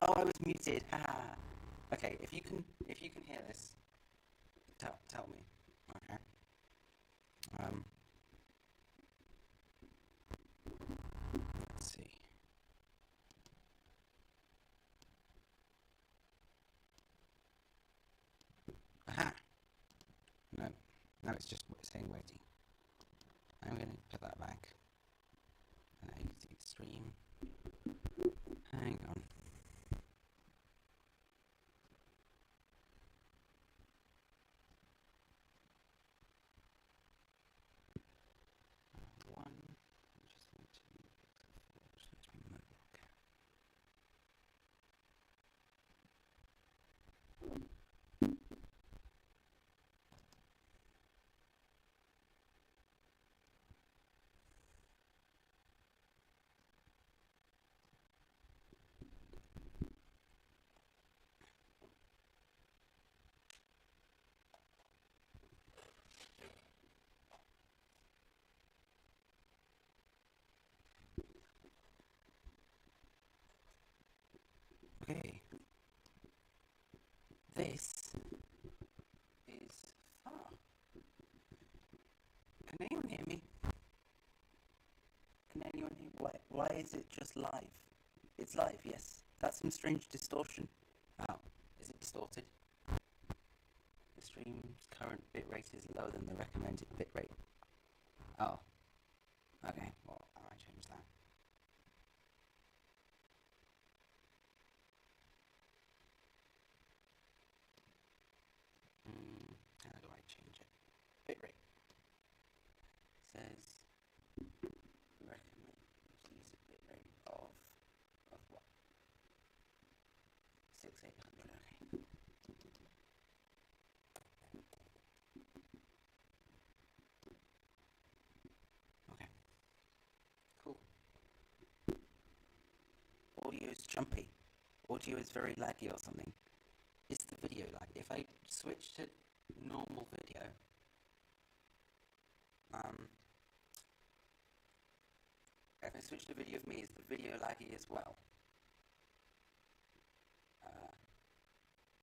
Oh, I was muted. Haha. Okay, if you can hear this, tell me. Okay. Let's see. Aha. No, it's just saying waiting. I'm going to put that back. And now you can see the stream. Hang on. Just want to be mobile. Okay. This is far. Can anyone hear me? Can anyone hear? Why is it just live? It's live, yes. That's some strange distortion. Oh, is it distorted? The stream's current bitrate is lower than the recommended bitrate. Oh. Okay, well, I might change that. How do I change it? Bitrate. Says recommend use a bitrate of what? 6800. Okay. Okay. Cool. Audio is jumpy. Audio is very laggy or something. Is the video lag? If I switch to normal video, if I switch to video of me, is the video laggy as well?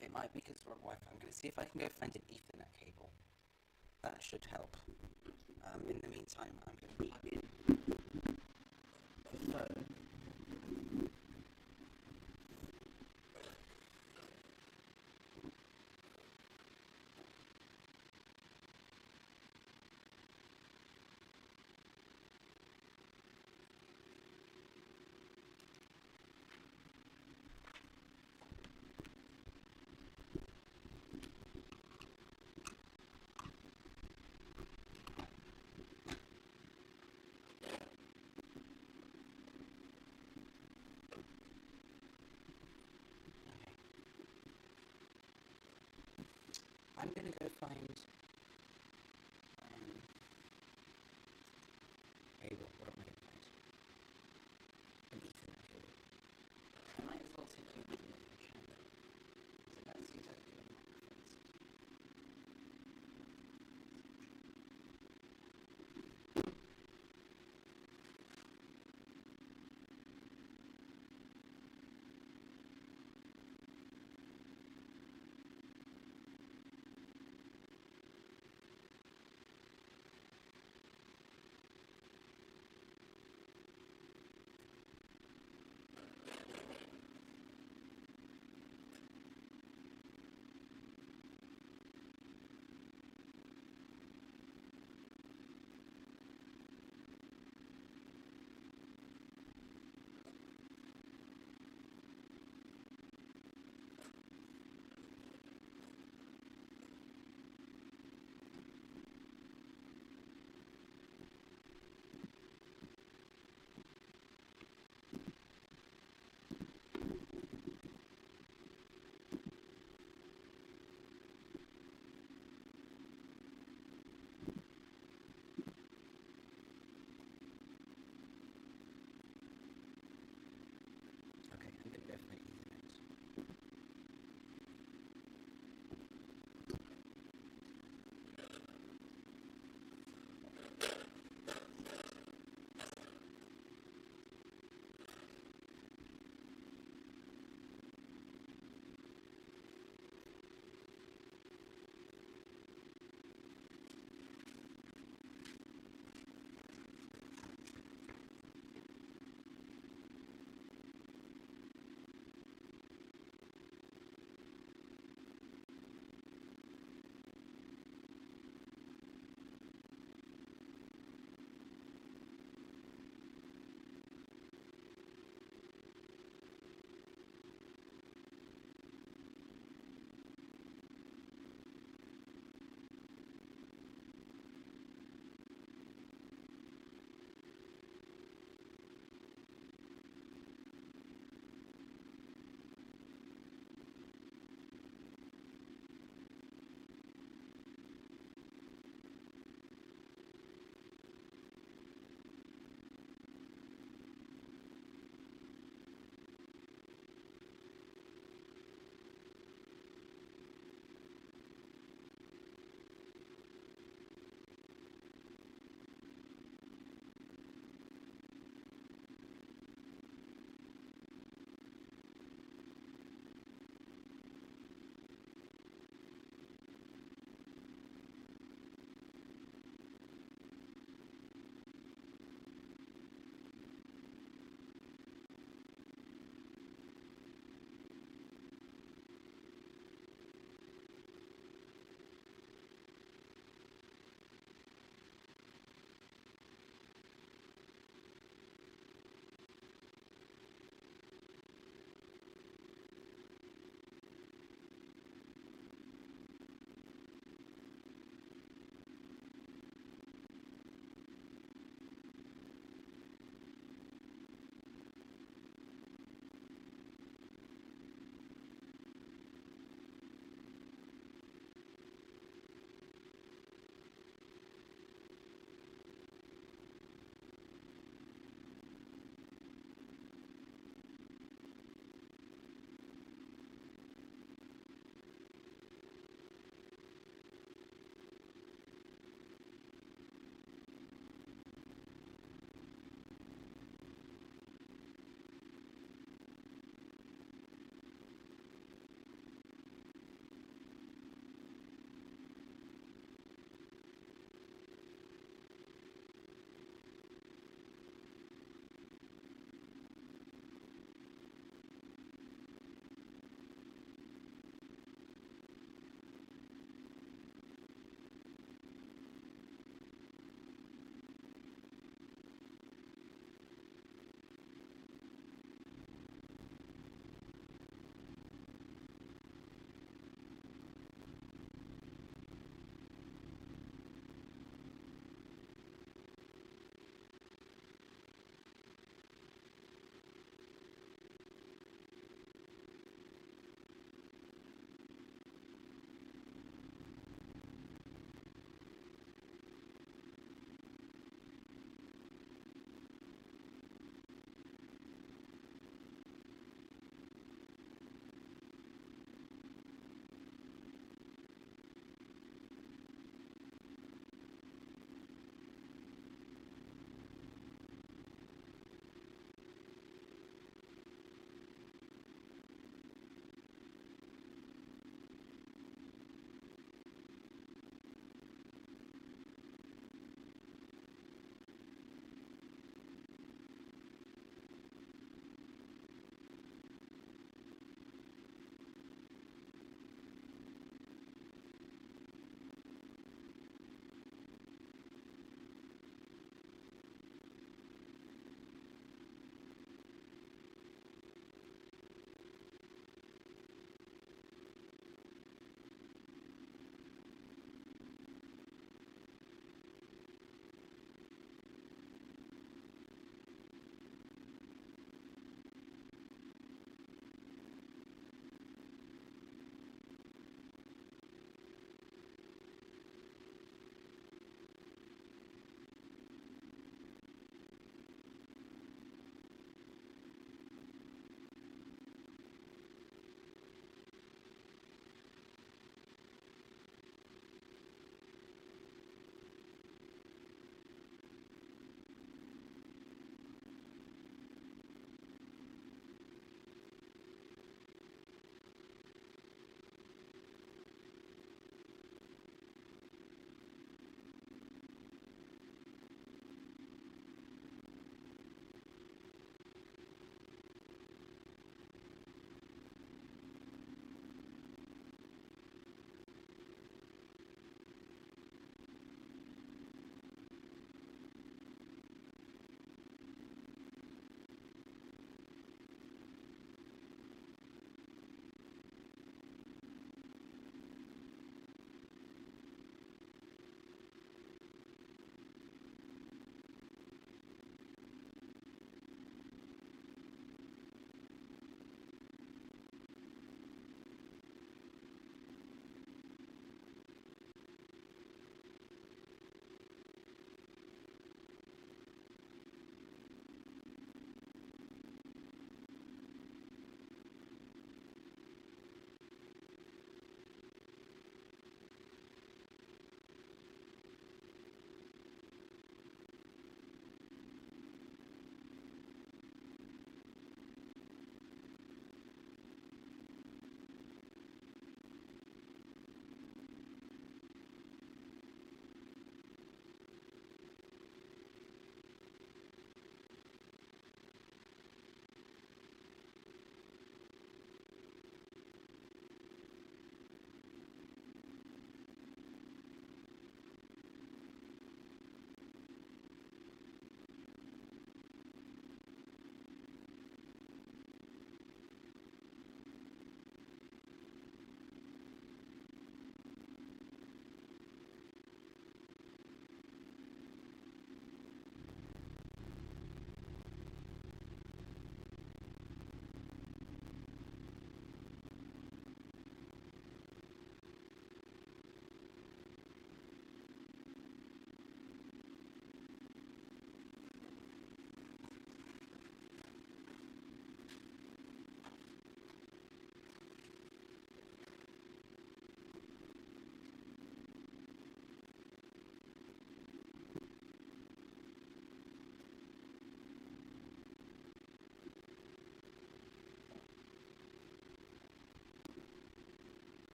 It might be because we're on Wi-Fi. I'm going to see if I can go find an Ethernet cable. That should help. In the meantime, I'm going to plug in the phone. I'm going to go find cable. What am I going to find? An Ethernet cable. I might as well take you with me if I can. So let's see if I can do a microphone.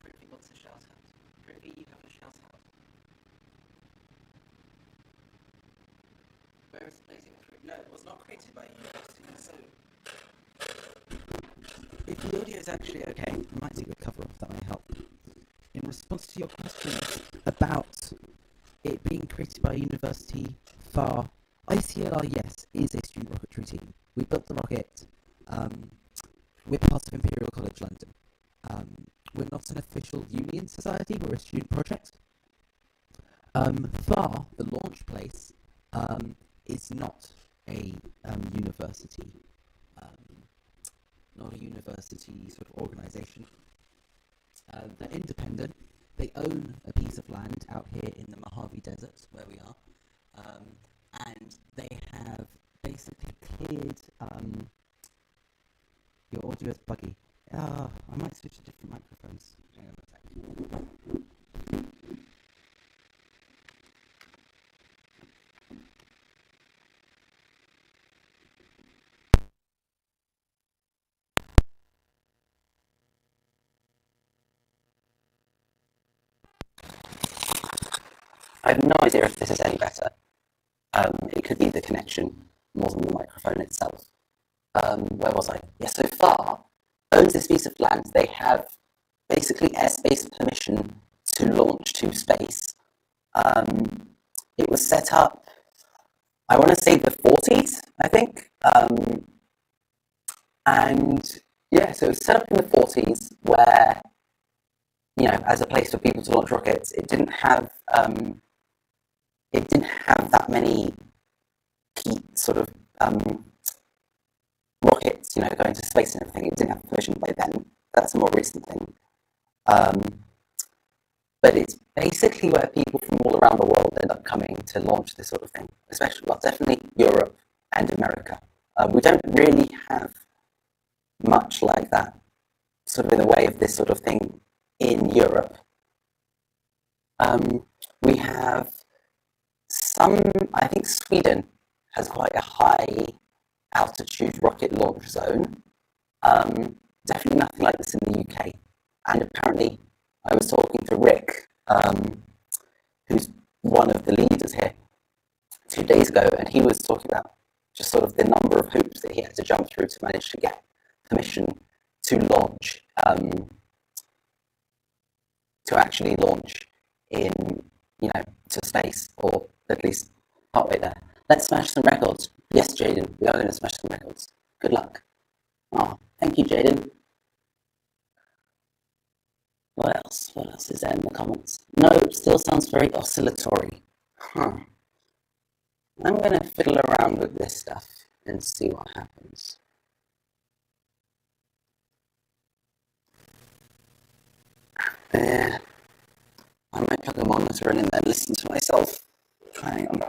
Prithvi wants a shout out. Prithvi, you have a shout out. Where is Blazing Through? No, it was not created by university, so if the audio is actually okay, I might take the cover off, that may help. In response to your questions about it being created by a university far ICLR, yes, is a student rocketry team. We built the rocket. We're part of Imperial College London. We're not an official union society, we're a student project. FAR, the launch place, is not a university, not a university sort of organisation. They're independent. They own a piece of land out here in the Mojave Desert, where we are, and they have basically cleared. Your audio is buggy. I might switch to different microphones. Hang on a sec. I have no idea if this is any better. It could be the connection more than the microphone itself. Where was I? Yeah, so FAR owns this piece of land. They have basically airspace permission to launch to space. It was set up, I want to say the 40s, I think. And yeah, so it was set up in the 40s where, as a place for people to launch rockets. It didn't have that many key sort of rockets, going to space and everything. It didn't have permission by then. That's a more recent thing. But it's basically where people from all around the world end up coming to launch this sort of thing, especially, well, definitely Europe and America. We don't really have much like that, sort of in the way of this sort of thing in Europe. We have I think Sweden has quite a high altitude rocket launch zone. Definitely nothing like this in the UK. And apparently, I was talking to Rick, who's one of the leaders here, 2 days ago, and he was talking about just sort of the number of hoops that he had to jump through to manage to get permission to launch, to actually launch in, to space, or at least partway there. Let's smash some records. Yes, Jaden, we are going to smash some records. Good luck. Oh, thank you, Jaden. What else? What else is there in the comments? No, it still sounds very oscillatory. I'm going to fiddle around with this stuff and see what happens. There. I might plug a monitor in and then listen to myself. Hang on.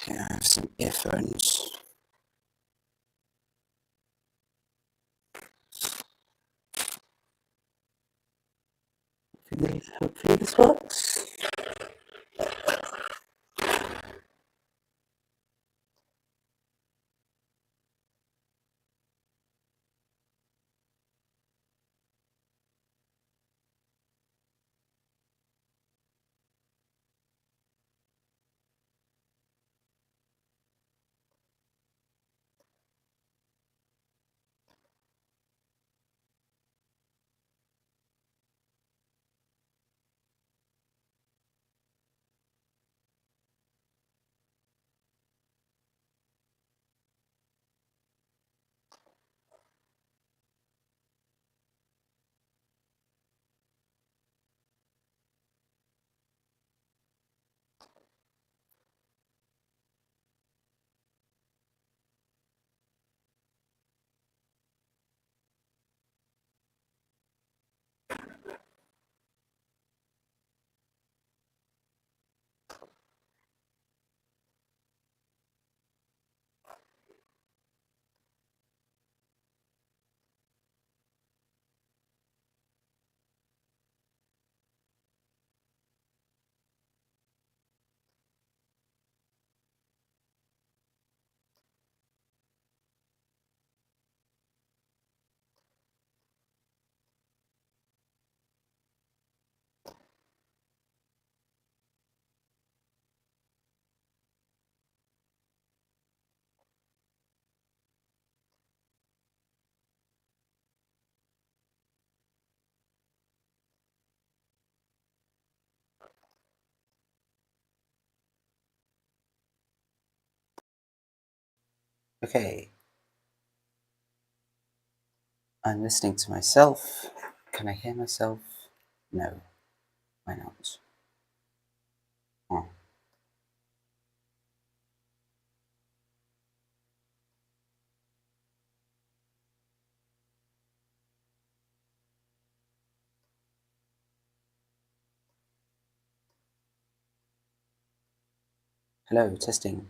Okay, I have some earphones. Hopefully this works. Okay. I'm listening to myself. Can I hear myself? No. Why not? Oh. Hello, testing.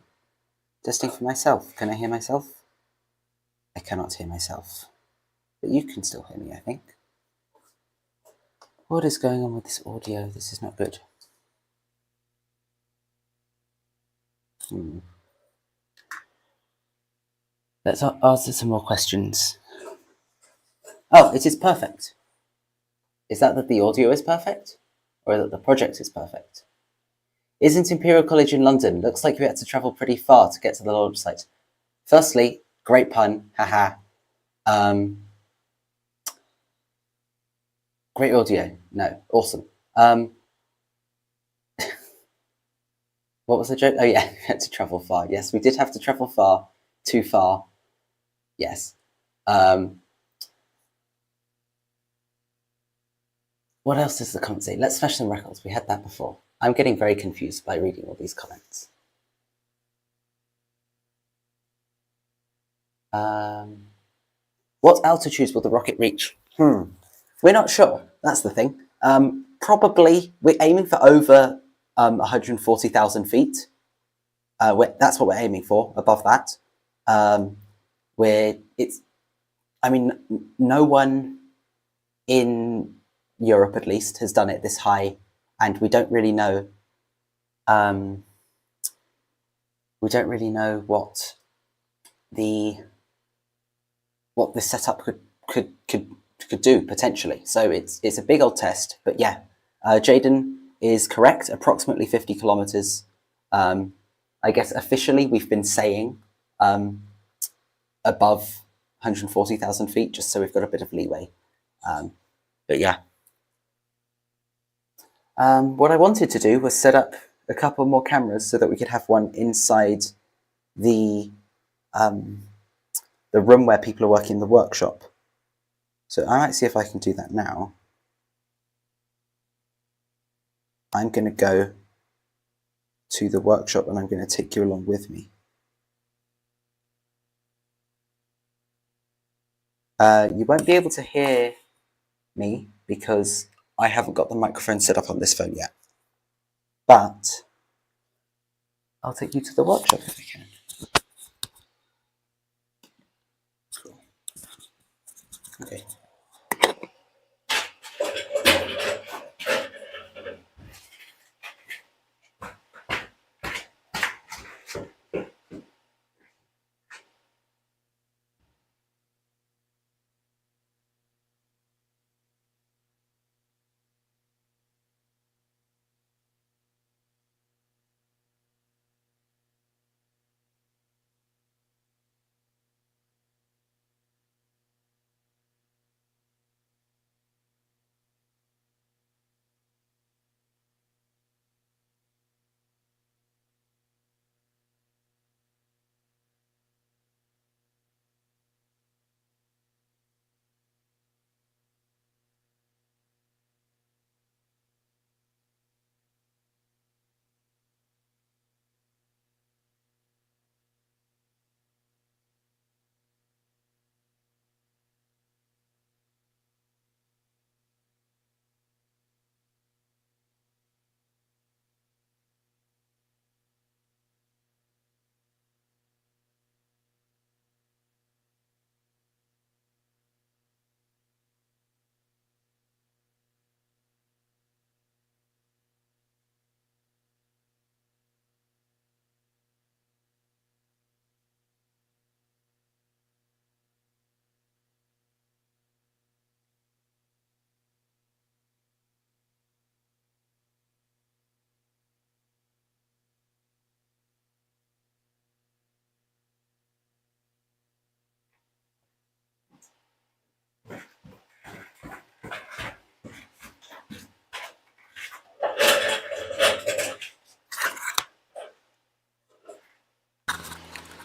Testing for myself. Can I hear myself? I cannot hear myself. But you can still hear me, I think. What is going on with this audio? This is not good. Let's answer some more questions. Oh, it is perfect. Is that the audio is perfect? Or that the project is perfect? Isn't Imperial College in London? Looks like you had to travel pretty far to get to the launch site. Firstly, great pun, haha. Great audio. No, awesome. What was the joke? Oh yeah, we had to travel far. Yes, we did have to travel far. Too far. Yes. What else does the comment say? Let's smash some records. We had that before. I'm getting very confused by reading all these comments. What altitudes will the rocket reach? We're not sure. That's the thing. Probably we're aiming for over 140,000 feet. That's what we're aiming for. Above that, no one in Europe, at least, has done it this high, and we don't really know. We don't really know what the setup could do potentially. So it's a big old test. But yeah, Jaden is correct. Approximately 50 kilometers. I guess officially we've been saying above 140,000 feet, just so we've got a bit of leeway. But yeah. What I wanted to do was set up a couple more cameras so that we could have one inside the room where people are working in the workshop. So I might see if I can do that now. I'm going to go to the workshop and I'm going to take you along with me. You won't be able to hear me because I haven't got the microphone set up on this phone yet. But I'll take you to the workshop if I can. Cool. Okay.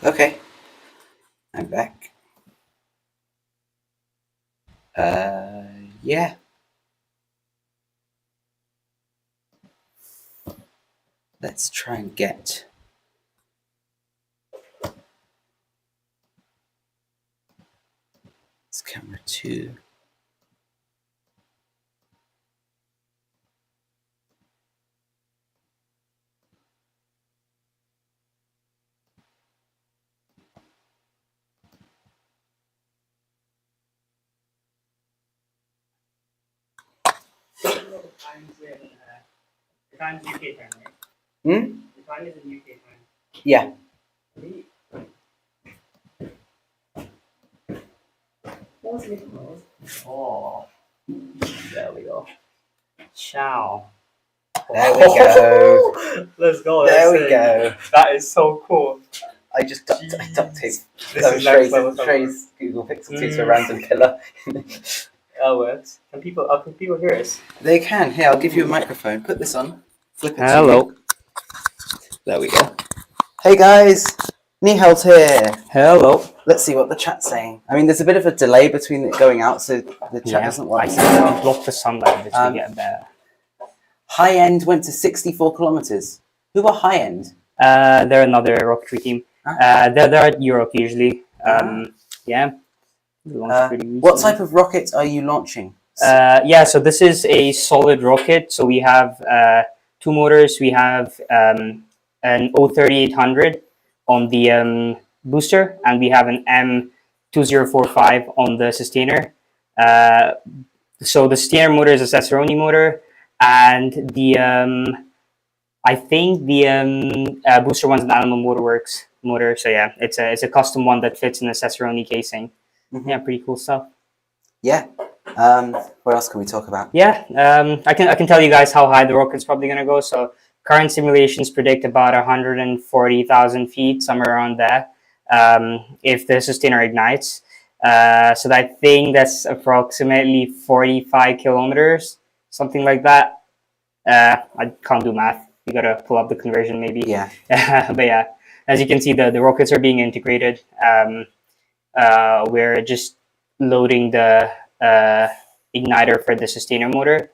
Okay. I'm back. Yeah. Let's try and get this camera 2. The time's UK time, right? The time is in UK time. Yeah. Oh, there we go. Ciao. There we go. Let's go. There we go. That is so cool. I just duct tape This is next level. Trey's Google Pixel 2 to a random pillar. That works. Can people hear us? They can. Here, I'll give you a microphone. Put this on. Flip it. Hello. There we go. Hey guys, Nihal's here. Hello. Let's see what the chat's saying. I mean, there's a bit of a delay between it going out, so the chat doesn't work. I can block the sunlight to get better. High End went to 64 kilometers. Who are High End? They're another Rocketry team. They're at Europe usually. Yeah. What type of rocket are you launching? So this is a solid rocket. So we have 2 motors. We have an O3800 on the booster, and we have an M2045 on the sustainer. So the sustainer motor is a Cicerone motor, and the I think the booster one's an Animal Motorworks motor. So yeah, it's a custom one that fits in a Cicerone casing. Mm-hmm. Yeah, pretty cool stuff. Yeah. What else can we talk about? Yeah, I can tell you guys how high the rocket's probably gonna go. So current simulations predict about 140,000 feet, somewhere around there, if the sustainer ignites. So I think that's approximately 45 kilometers, something like that. I can't do math. You gotta pull up the conversion maybe. Yeah. But yeah, as you can see, the rockets are being integrated. We're just loading the igniter for the sustainer motor.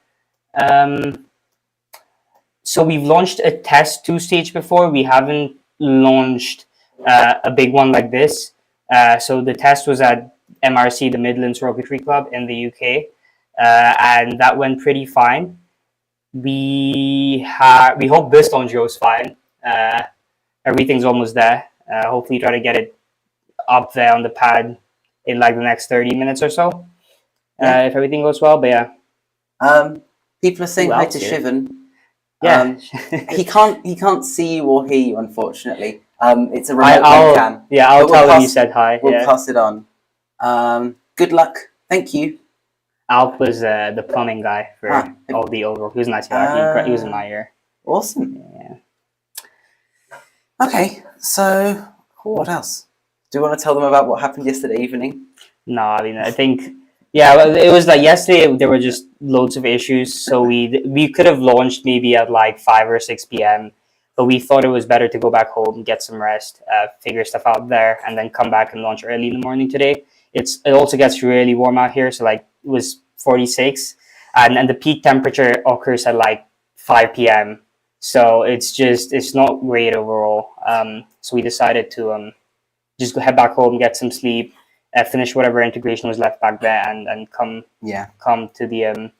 So we've launched a test 2-stage before. We haven't launched a big one like this. So the test was at MRC, the Midlands Rocketry Club in the UK, and that went pretty fine. We hope this launch goes fine. Everything's almost there. Hopefully try to get it up there on the pad in like the next 30 minutes or so. If everything goes well, but yeah. People are saying hi to Shivan. Yeah. he can't see you or hear you, unfortunately. It's a remote webcam. Yeah, I'll tell him you said hi. We'll pass it on. Good luck. Thank you. Alp was the plumbing guy for all the old work. He was nice guy. He was in my year. Awesome. Yeah. Okay, so what else? Do you want to tell them about what happened yesterday evening? No, I mean, I think, yeah, it was like yesterday there were just loads of issues. So we could have launched maybe at like 5 or 6 p.m., but we thought it was better to go back home, get some rest, figure stuff out there, and then come back and launch early in the morning today. It also gets really warm out here, so like it was 46, and the peak temperature occurs at like 5 p.m. So it's not great overall. So we decided to just go head back home, get some sleep, finish whatever integration was left back there, and come to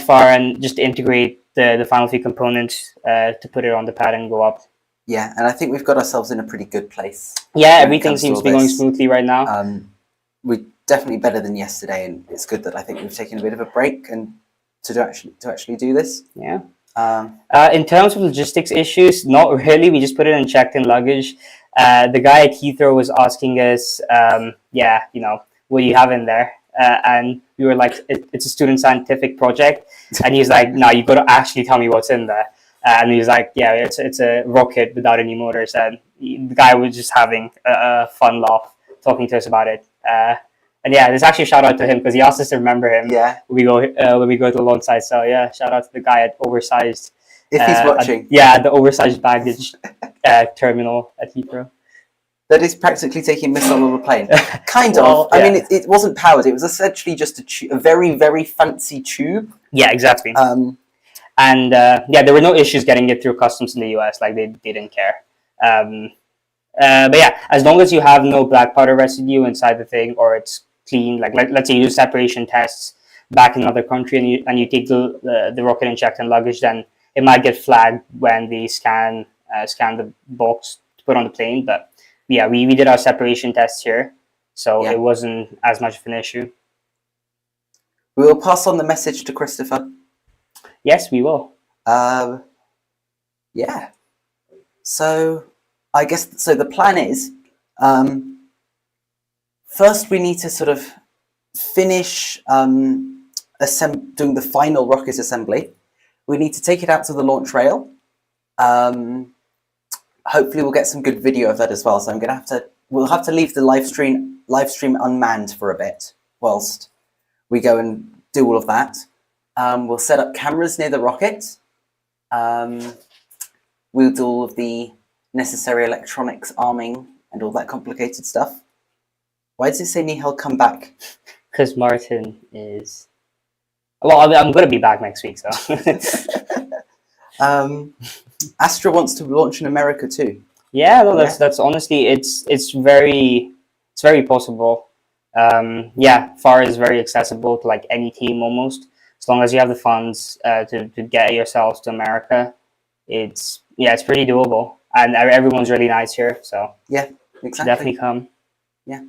FAR and just integrate the final 3 components to put it on the pad and go up. Yeah, and I think we've got ourselves in a pretty good place. Yeah, everything seems to be going smoothly right now. We're definitely better than yesterday, and it's good that I think we've taken a bit of a break and to actually do this. Yeah. In terms of logistics issues, not really. We just put it in checked-in luggage. The guy at Heathrow was asking us, what do you have in there? And we were like, it's a student scientific project. And he's like, no, you got to actually tell me what's in there. And he's like, yeah, it's a rocket without any motors. And the guy was just having a fun laugh talking to us about it. And yeah, there's actually a shout out to him because he asked us to remember him. Yeah. When we go to the launch site. So yeah, shout out to the guy at Oversized. If he's watching. The Oversized baggage terminal at Heathrow. That is practically taking a missile on a plane. Kind Well, of. I yeah. mean, it wasn't powered. It was essentially just a very, very fancy tube. Yeah, exactly. And there were no issues getting it through customs in the US. Like they didn't care. But yeah, as long as you have no black powder residue inside the thing, or it's clean, like let's say you do separation tests back in another country, and you take the rocket injectant luggage, then it might get flagged when they scan the box to put on the plane. But yeah, we did our separation tests here, so it wasn't as much of an issue. We will pass on the message to Christopher. Yes, we will. Yeah. So I guess the plan is, first we need to sort of finish doing the final rocket assembly. We need to take it out to the launch rail. Hopefully we'll get some good video of that as well. So we'll have to leave the live stream unmanned for a bit whilst we go and do all of that. We'll set up cameras near the rocket. We'll do all of the necessary electronics arming and all that complicated stuff. Why does it say Nihal come back? Because Martin is... Well, I'm going to be back next week, so... Astra wants to launch in America too. Yeah, no, that's honestly, it's very possible. FAR is very accessible to like any team almost. As long as you have the funds to get yourselves to America, it's pretty doable. And everyone's really nice here, so yeah, exactly. Definitely come. Yeah,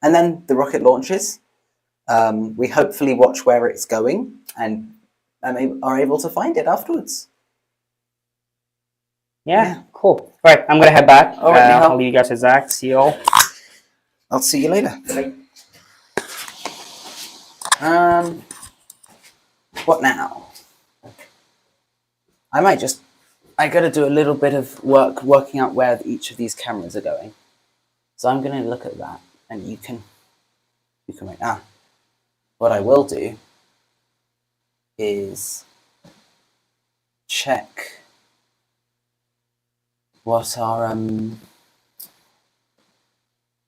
and then the rocket launches. We hopefully watch where it's going and are able to find it afterwards. Yeah, cool. All right, I'm gonna head back. All right, I'll leave you guys with Zach. See you all. I'll see you later. Bye. What now? I gotta do a little bit of work working out where each of these cameras are going. So I'm gonna look at that, and you can wait. What I will do is check what our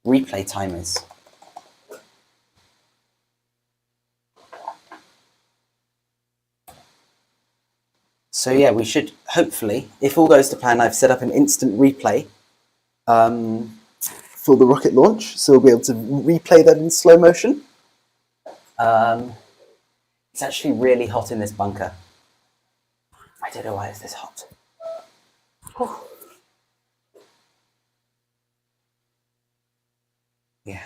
replay time is. So yeah, we should hopefully, if all goes to plan, I've set up an instant replay for the rocket launch, so we'll be able to replay that in slow motion. It's actually really hot in this bunker. I don't know why it's this hot. Whew. Yeah.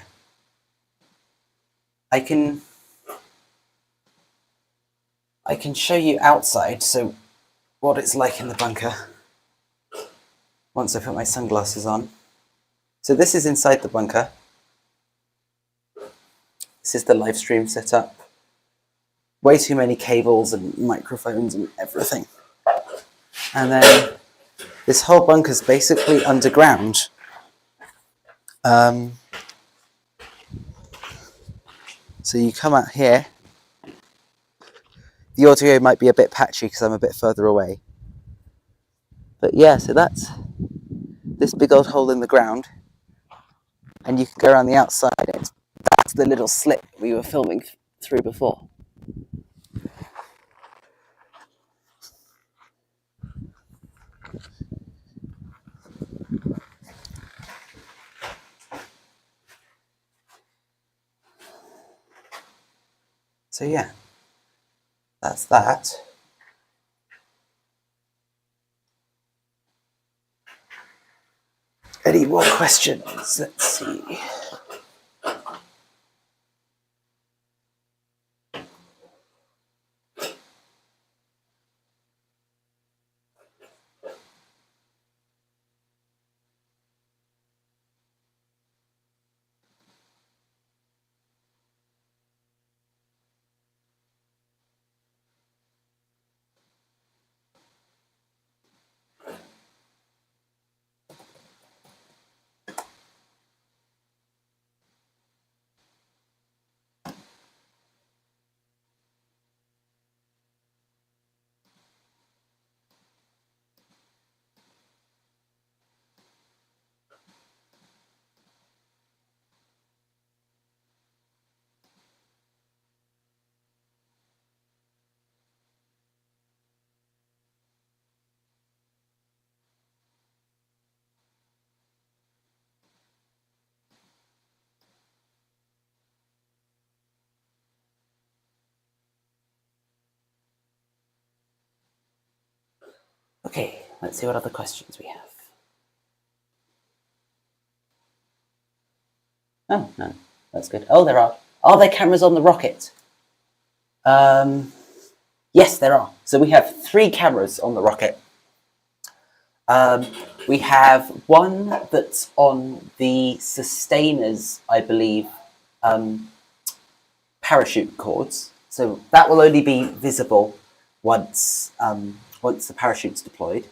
I can show you outside, so what it's like in the bunker once I put my sunglasses on. So this is inside the bunker. This is the live stream setup. Way too many cables and microphones and everything. And then this whole bunker is basically underground. So you come out here. The audio might be a bit patchy because I'm a bit further away. But yeah, so that's this big old hole in the ground. And you can go around the outside. That's the little slit we were filming through before. So yeah, that's that. Any more questions? Let's see. Okay, let's see what other questions we have. Oh, no, that's good. Oh, there are. Are there cameras on the rocket? Yes, there are. So we have 3 cameras on the rocket. We have one that's on the sustainers, I believe, parachute cords. So that will only be visible once the parachute's deployed.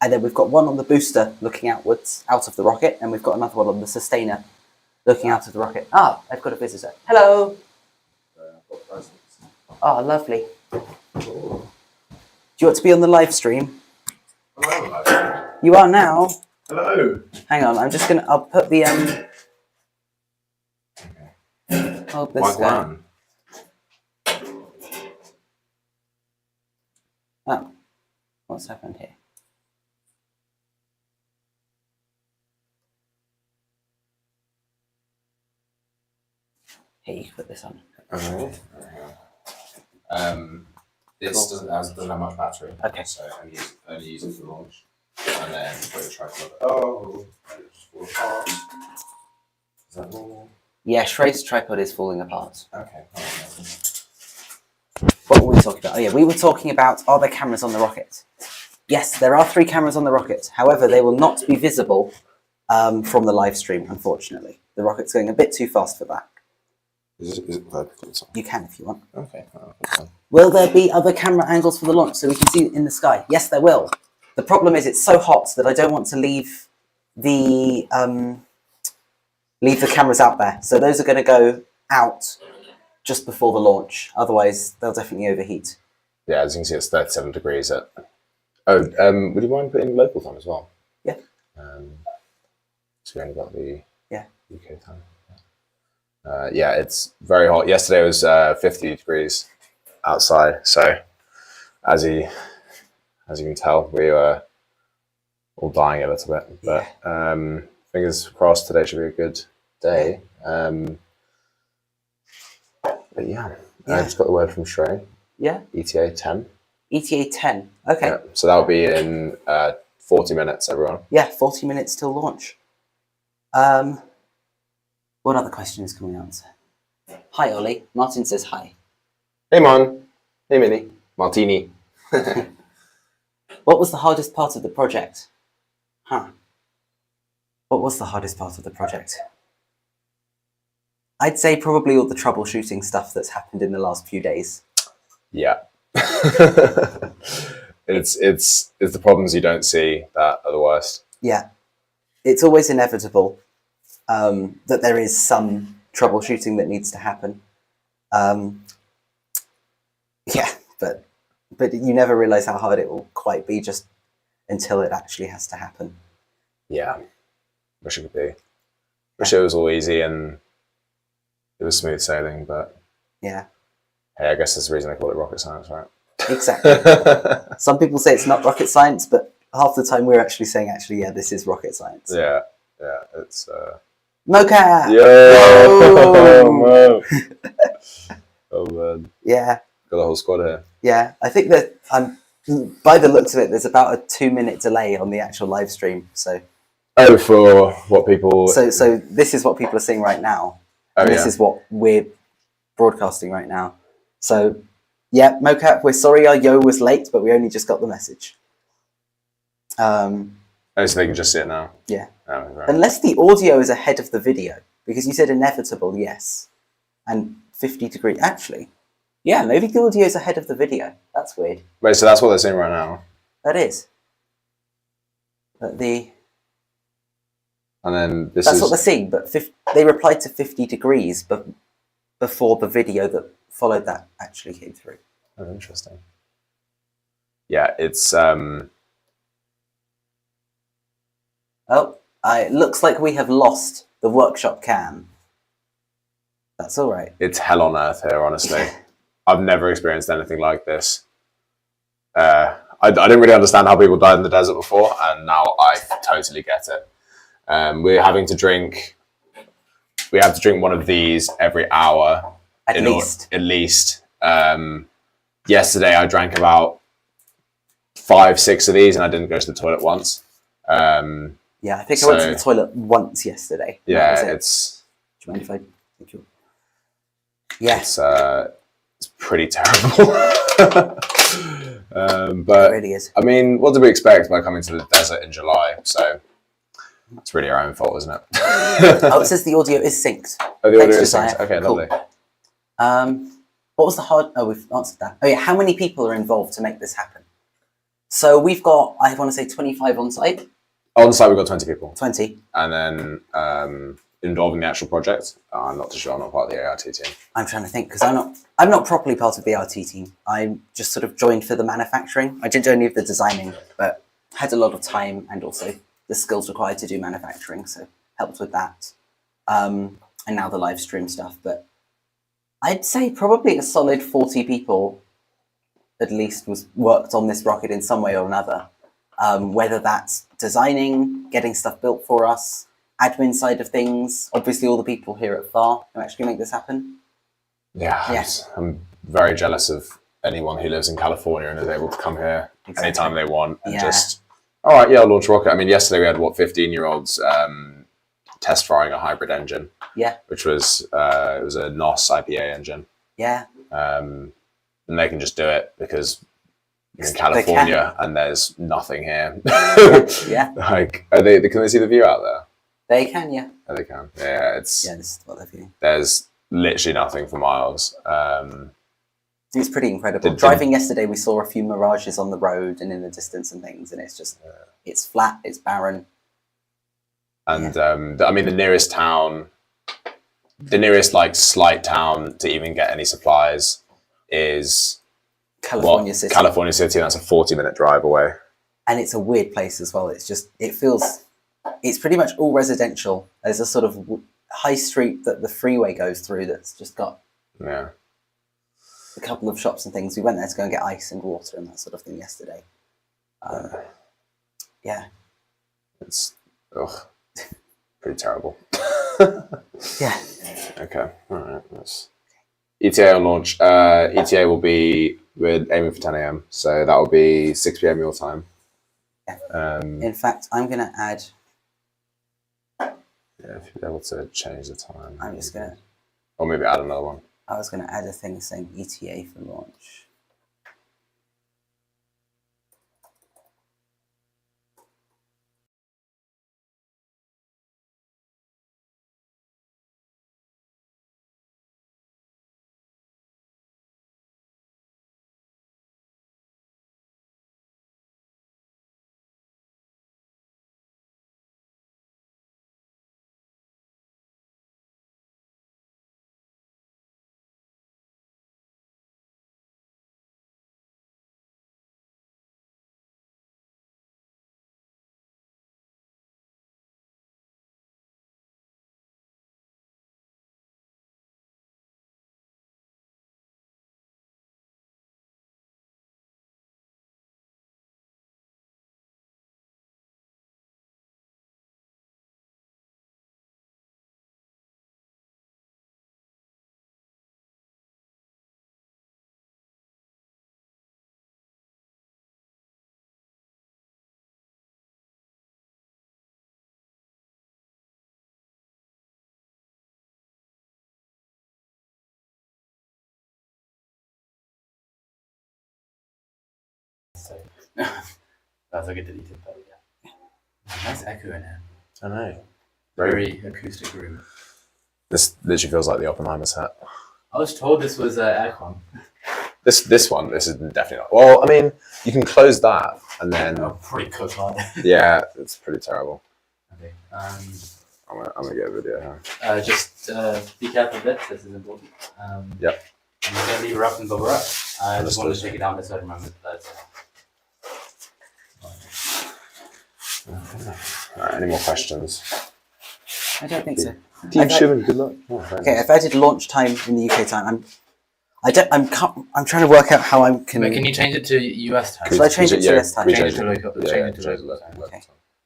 And then we've got one on the booster looking outwards, out of the rocket, and we've got another one on the sustainer looking out of the rocket. Ah, I've got a visitor. Hello. Oh, lovely. Do you want to be on the live stream? Hello. You are now. Hello. Hang on, I'll put the hold this down. Oh, what's happened here? Here, you can put this on. Alright. This doesn't have much battery. Okay. So only use it for launch. And then put a tripod. Oh, it's fall apart. Is that normal? Yeah, Shrey's tripod is falling apart. Okay. What were we talking about? Oh yeah, we were talking about, are there cameras on the rocket? Yes, there are 3 cameras on the rocket. However, they will not be visible from the live stream, unfortunately. The rocket's going a bit too fast for that. Is it vertical? You can if you want. Okay. Will there be other camera angles for the launch so we can see it in the sky? Yes, there will. The problem is it's so hot that I don't want to leave the cameras out there. So those are going to go out just before the launch. Otherwise, they'll definitely overheat. Yeah, as you can see, it's 37 degrees at... Oh, would you mind putting local time as well? Yeah. So we only got the UK time. Yeah, it's very hot. Yesterday was 50 degrees outside. So as you can tell, we were all dying a little bit. But fingers crossed, today should be a good day. But yeah, I just got the word from Shrey. Yeah. ETA 10. ETA 10. Okay. Yeah, so that'll be in 40 minutes, everyone. Yeah, 40 minutes till launch. What other questions can we answer? Hi, Ollie. Martin says hi. Hey, Mon. Hey, Minnie. Martini. What was the hardest part of the project? What was the hardest part of the project? I'd say probably all the troubleshooting stuff that's happened in the last few days. Yeah. It's the problems you don't see that are the worst. Yeah. It's always inevitable that there is some troubleshooting that needs to happen. Yeah, but you never realize how hard it will quite be just until it actually has to happen. Yeah. Wish it could be. Wish it was all easy and it was smooth sailing, but yeah. Hey, I guess that's the reason they call it rocket science, right? Exactly. Some people say it's not rocket science, but half the time we're actually saying, yeah, this is rocket science. Yeah, it's... Mocap! Yo! Oh, man. Yeah. Got the whole squad here. Yeah, I think that by the looks of it, there's about a 2-minute delay on the actual live stream. So. Oh, for what people... So this is what people are seeing right now. Oh, and this is what we're broadcasting right now. So, yeah, Mocap, we're sorry our yo was late, but we only just got the message. Oh, so they can just see it now? Yeah. Oh, right. Unless the audio is ahead of the video, because you said inevitable, yes. And 50 degrees. Actually, yeah, maybe the audio is ahead of the video. That's weird. Wait, so that's what they're seeing right now? That is. But And then that's what they're seeing, but they replied to 50 degrees but before the video that followed that actually came through. Oh, interesting. Yeah, it's... Oh, it looks like we have lost the workshop cam. That's all right. It's hell on earth here, honestly. I've never experienced anything like this. I didn't really understand how people died in the desert before, and now I totally get it. We're having to drink... We have to drink one of these every hour. At least. Yesterday I drank about 5-6 of these, and I didn't go to the toilet once. Yeah, I think I went to the toilet once yesterday. Yeah, it's. Do you mind if I take your... Yeah, it's pretty terrible. But it really is. I mean, what did we expect by coming to the desert in July? So it's really our own fault, isn't it? Oh, it says the audio is synced. Oh, the Thanks, audio is Josiah. synced. Okay, Cool. lovely. What was the hard... Oh, we've answered that. Oh, yeah, how many people are involved to make this happen? So we've got, I want to say 25 on site. On site, we've got 20 people. 20. And then involved in the actual project, I'm not too sure. I'm not part of the ART team. I'm trying to think, because I'm not properly part of the ART team. I'm just sort of joined for the manufacturing. I didn't do any of the designing, but had a lot of time and also the skills required to do manufacturing, so helped with that. And now the live stream stuff. But I'd say probably a solid 40 people at least was worked on this rocket in some way or another. Whether that's designing, getting stuff built for us, admin side of things, obviously all the people here at FAR who actually make this happen. Yeah. I'm very jealous of anyone who lives in California and is able to come here anytime they want and just, all right, I'll launch a rocket. I mean, yesterday we had, 15-year-olds test firing a hybrid engine. Yeah. Which was, it was a NOS IPA engine. Yeah. And they can just do it because in California and there's nothing here. Yeah. Like, can they see the view out there? They can, yeah. Oh, they can. Yeah, this is what they're viewing. There's literally nothing for miles. It's pretty incredible. Driving yesterday, we saw a few mirages on the road and in the distance and things, and it's just, it's flat, it's barren. And I mean, the nearest like slight town to even get any supplies is California City. California City, and that's a 40-minute drive away. And it's a weird place as well. It's just, it's pretty much all residential. There's a sort of high street that the freeway goes through that's just got a couple of shops and things. We went there to go and get ice and water and that sort of thing yesterday. Yeah. It's pretty terrible. Yeah. Okay. All right. ETA on launch. ETA will be, we're aiming for 10 a.m. So that will be 6 p.m. your time. Yeah. In fact, I'm going to add... Yeah, if you're able to change the time. I'm just going to... Or maybe add another one. I was going to add a thing saying ETA for launch. So that's like a deleted, but yeah. Nice echo in here. I know. Very acoustic room. This literally feels like the Oppenheimer set. I was told this was aircon. This is definitely not. Well, I mean, you can close that and then. Oh, pretty cooked on it. Yeah, it's pretty terrible. Okay. I'm gonna get a video here. Just be careful of this. This is important. Yep. I'm just gonna leave it up until we're up. I just wanted to take it down this I remember that. Alright, any more questions? I don't think so. Team Shimon, good luck. Oh, Okay, if I did launch time in the UK time, I'm trying to work out how I can. Wait, can you change it to US time? Should I change it to US time? Change it to local. Change it to local time. Okay.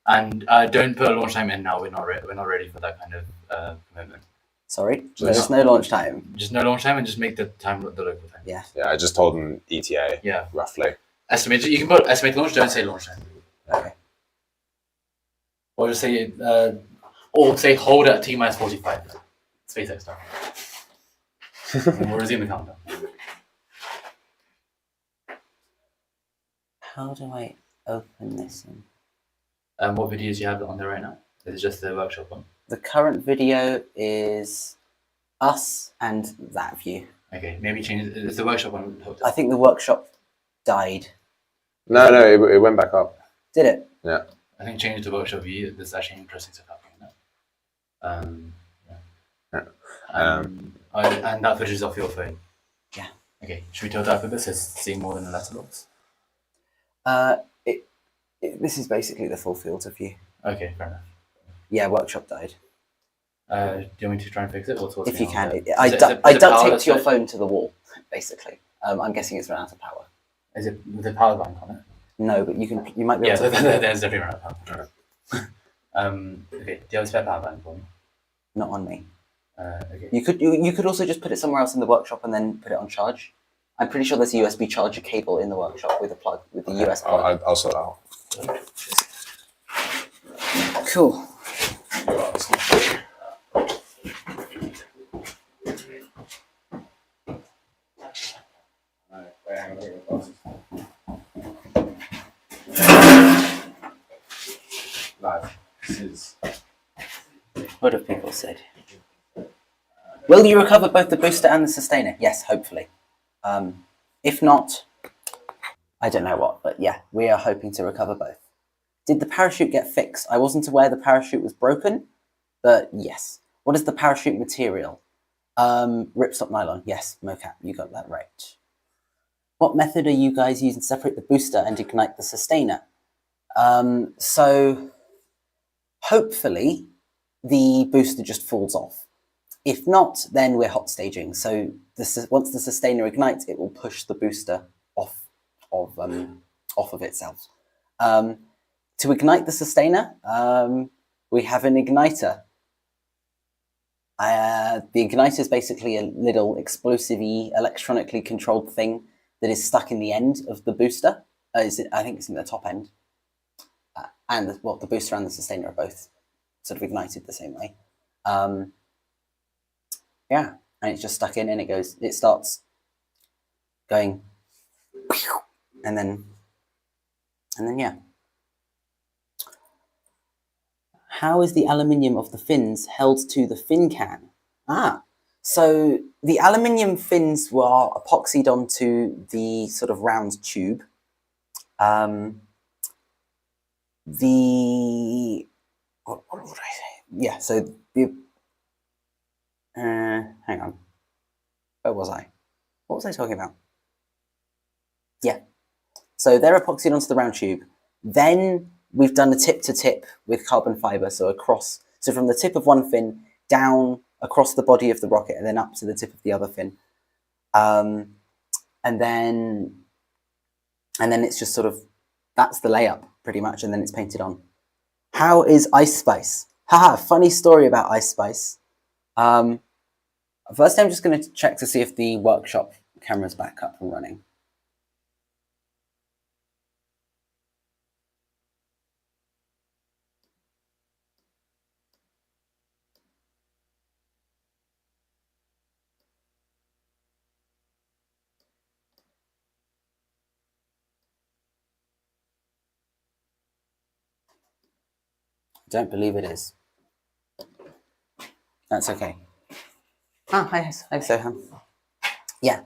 And don't put a launch time in now. We're not ready for that kind of commitment. Sorry, there's no launch time. Just no launch time, and just make the time the local time. Yeah. Yeah, I just told them ETA. Yeah. Roughly. Estimated. You can put estimated launch. Don't say launch time. Okay. Or just say or say hold at T minus 45. SpaceX start. And we'll resume the countdown. How do I open this? What videos do you have on there right now? Is it just the workshop one? The current video is us and that view. Okay, maybe change it. Is the workshop one hooked I up? think the workshop died. No, it went back up. Did it? Yeah. I think change the workshop view. There's actually interesting stuff happening there. And that footage is off your phone. Yeah. Okay, should we tilt up a bit so it's seeing more than the letterbox? This is basically the full field of view. Okay, fair enough. Yeah, workshop died. Do you want me to try and fix it? What's If you going on can. there? I Is it duct power taped your that's phone to the wall, basically. I'm guessing it's run out of power. Is it with the power bank on it? No, but you might be Yeah, able to. there's definitely run out of power. Okay, do you have a spare power bank for me? Not on me. Okay. You could also just put it somewhere else in the workshop and then put it on charge. I'm pretty sure there's a USB charger cable in the workshop with a plug, with the US plug. I'll sort that out. Cool. What have people said? Will you recover both the booster and the sustainer? Yes, hopefully. If not, I don't know what, but yeah, we are hoping to recover both. Did the parachute get fixed? I wasn't aware the parachute was broken, but yes. What is the parachute material? Ripstop nylon. Yes, mocap, you got that right. What method are you guys using to separate the booster and ignite the sustainer? So hopefully the booster just falls off. If not, then we're hot staging. So once the sustainer ignites, it will push the booster off of itself. To ignite the sustainer, we have an igniter. The igniter is basically a little explosive-y, electronically controlled thing that is stuck in the end of the booster. I think it's in the top end. And the booster and the sustainer are both sort of ignited the same way. Yeah, and it's just stuck in, and it starts going, and then yeah. How is the aluminium of the fins held to the fin can? So the aluminium fins were epoxied onto the sort of round tube. What would I say? Yeah, so hang on. Where was I? What was I talking about? Yeah. So they're epoxied onto the round tube. Then we've done a tip-to-tip with carbon fiber, so from the tip of one fin down across the body of the rocket and then up to the tip of the other fin. And then it's just sort of, that's the layup pretty much, and then it's painted on. How is Ice Spice? Haha, funny story about Ice Spice. First I'm just going to check to see if the workshop camera's back up and running. Don't believe it is. That's okay. Hi Soham. Yeah.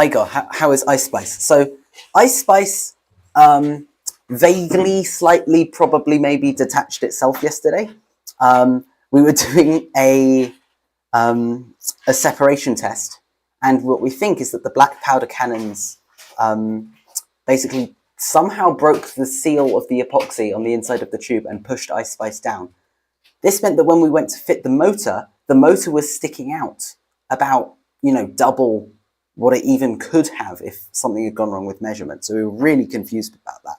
Igor, how is Ice Spice? So Ice Spice vaguely, slightly, probably maybe detached itself yesterday. We were doing a separation test, and what we think is that the black powder cannons basically somehow broke the seal of the epoxy on the inside of the tube and pushed Ice Spice down. This meant that when we went to fit the motor was sticking out about, double what it even could have if something had gone wrong with measurement. So we were really confused about that.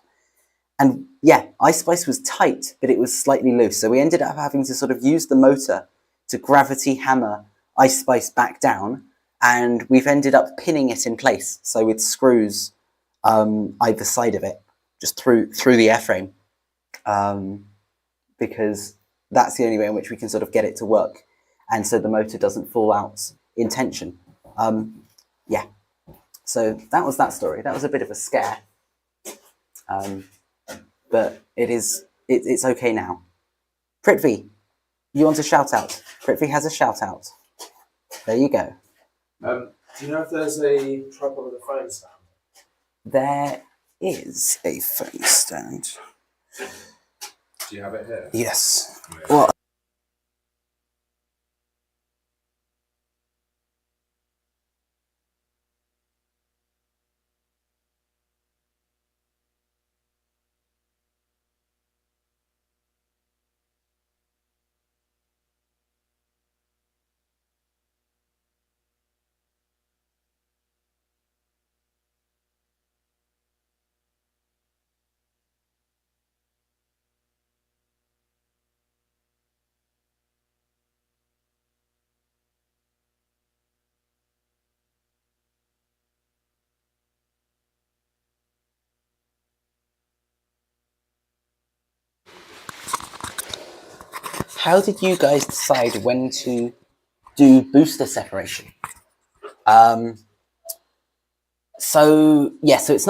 And yeah, Ice Spice was tight, but it was slightly loose. So we ended up having to sort of use the motor to gravity hammer Ice Spice back down. And we've ended up pinning it in place. So with screws either side of it, just through the airframe, because that's the only way in which we can sort of get it to work, and so the motor doesn't fall out in tension. Yeah, so that was that story. That was a bit of a scare, but it's okay now. Prithvi, you want a shout out? Prithvi has a shout out. There you go. Do you know if there's a tripod with a phone stand? There is a phone stand. Do you have it here? Yes. Well, how did you guys decide when to do booster separation? So it's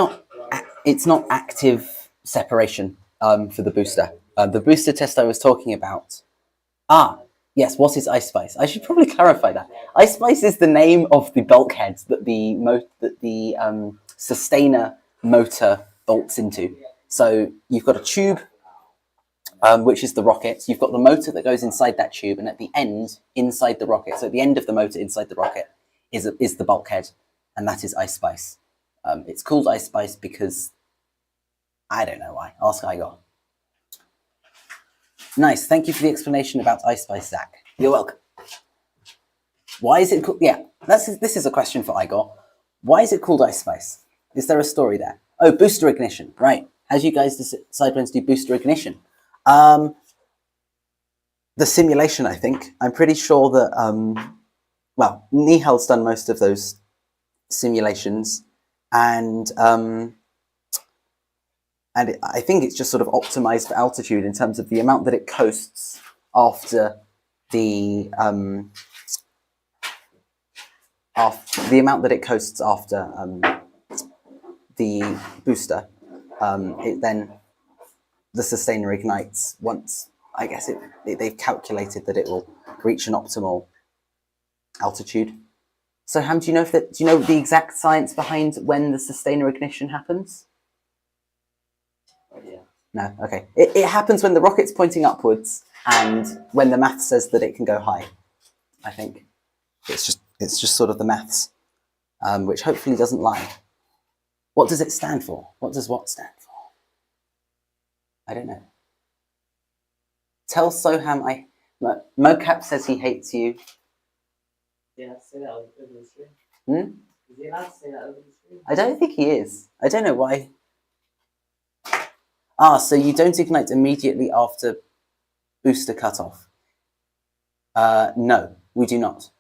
not active separation for the booster. The booster test I was talking about. Yes, what is iSpice? I should probably clarify that. iSpice is the name of the bulkhead that the sustainer motor bolts into. So you've got a tube, which is the rocket. You've got the motor that goes inside that tube, and at the end, inside the rocket, so at the end of the motor inside the rocket, is the bulkhead, and that is iSpice. It's called iSpice because I don't know why. Ask Igor. Nice. Thank you for the explanation about iSpice, Zach. You're welcome. Why is it called? Yeah, this is a question for Igor. Why is it called iSpice? Is there a story there? Oh, booster ignition. Right. How do you guys decide when to do booster ignition? The simulation, I think. I'm pretty sure that, well, Nihal's done most of those simulations, and I think it's just sort of optimized for altitude in terms of the amount that it coasts after the the booster. Then the sustainer ignites once. I guess they've calculated that it will reach an optimal altitude. So, Ham, do you know the exact science behind when the sustainer ignition happens? Yeah. No, okay. It happens when the rocket's pointing upwards and when the math says that it can go high. I think it's just sort of the maths, which hopefully doesn't lie. What does it stand for? What does what stand for? I don't know. Tell Soham Mocap says he hates you. Yeah, say that over the stream. Hmm? Is he allowed to say that over the stream? I don't think he is. I don't know why. So you don't ignite immediately after booster cutoff? No, we do not,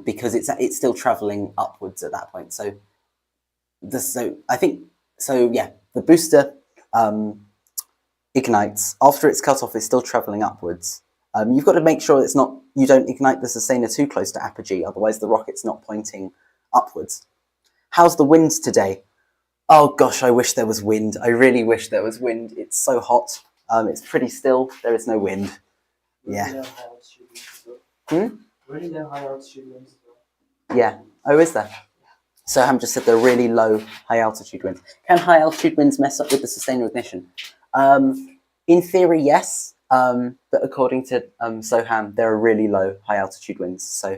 because it's still traveling upwards at that point. So I think yeah, the booster ignites after it's cut off. It's still traveling upwards. You've got to make sure you don't ignite the sustainer too close to apogee, otherwise the rocket's not pointing upwards. How's the wind today? Oh gosh, I wish there was wind. I really wish there was wind. It's so hot. It's pretty still. There is no wind. Yeah. Really low high altitude winds as well. Yeah. Oh, is there? So Ham just said they're really low high altitude winds. Can high altitude winds mess up with the sustainer ignition? In theory, yes. But according to Soham, there are really low high altitude winds. So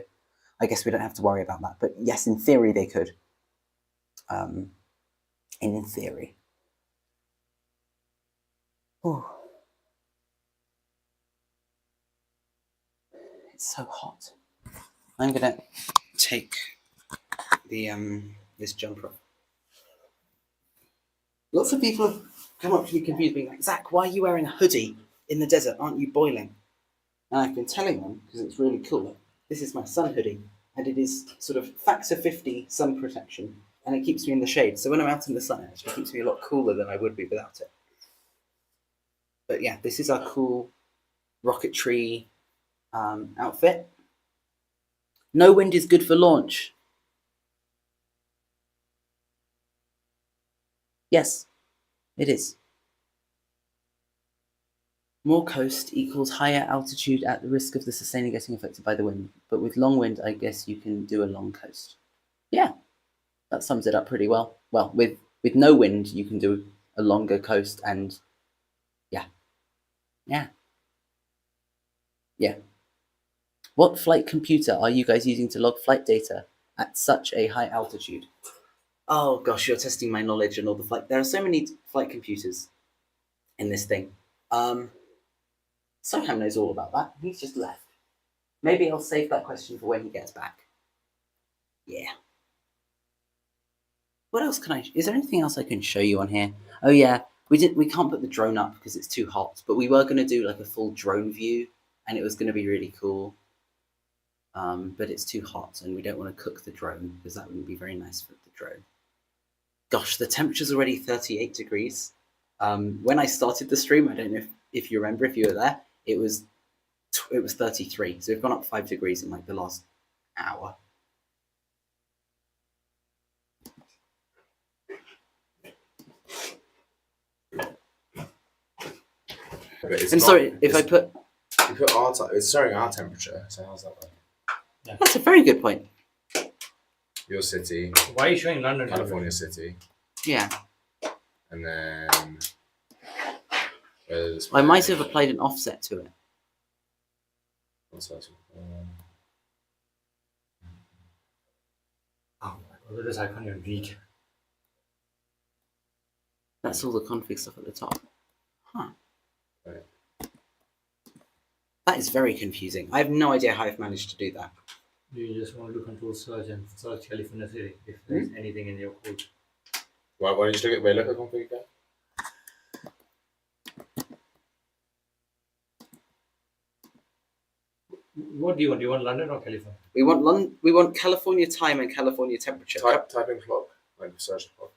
I guess we don't have to worry about that. But yes, in theory, they could. In theory. Ooh. It's so hot. I'm gonna take the this jumper off. Lots of people have come up to me confused, being like, Zach, why are you wearing a hoodie in the desert? Aren't you boiling? And I've been telling them, because it's really cool, this is my sun hoodie, and it is sort of factor 50 sun protection and it keeps me in the shade. So when I'm out in the sun, it actually keeps me a lot cooler than I would be without it. But yeah, this is our cool Rocketry outfit. No wind is good for launch. Yes, it is. More coast equals higher altitude at the risk of the sustainer getting affected by the wind. But with long wind, I guess you can do a long coast. Yeah, that sums it up pretty well. Well, with no wind, you can do a longer coast, and yeah. What flight computer are you guys using to log flight data at such a high altitude? Oh gosh, you're testing my knowledge and all the flight. There are so many flight computers in this thing. Soham knows all about that. He's just left. Maybe I'll save that question for when he gets back. Yeah. What else can I? Is there anything else I can show you on here? Oh yeah, we can't put the drone up because it's too hot. But we were going to do like a full drone view, and it was going to be really cool. But it's too hot, and we don't want to cook the drone because that wouldn't be very nice for the drone. Gosh, the temperature's already 38 degrees. When I started the stream, I don't know if you remember, if you were there, it was 33. So we've gone up 5 degrees in like the last hour. And sorry, if I put... You put it's showing our temperature, so how's that work? Yeah. That's a very good point. Your city, Why are you showing London? California city, Yeah. and then I might have applied an offset to it. Oh, this I can't even read. That's all the config stuff at the top. Huh. Right. That is very confusing. I have no idea how I've managed to do that. You just want to control search and search California City if there's anything in your code. Why don't you just look at the config again? What do you want? Do you want London or California? We want California time and California temperature. Typing clock, like search clock.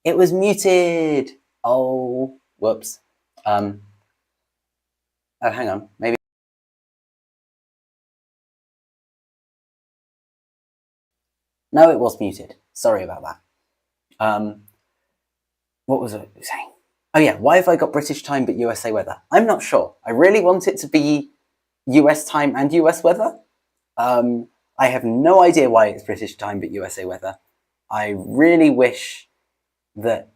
It was muted. Oh, whoops. Oh, hang on. Maybe. No, it was muted. Sorry about that. What was I saying? Oh yeah, why have I got British time but USA weather? I'm not sure. I really want it to be US time and US weather. I have no idea why it's British time but USA weather. I really wish that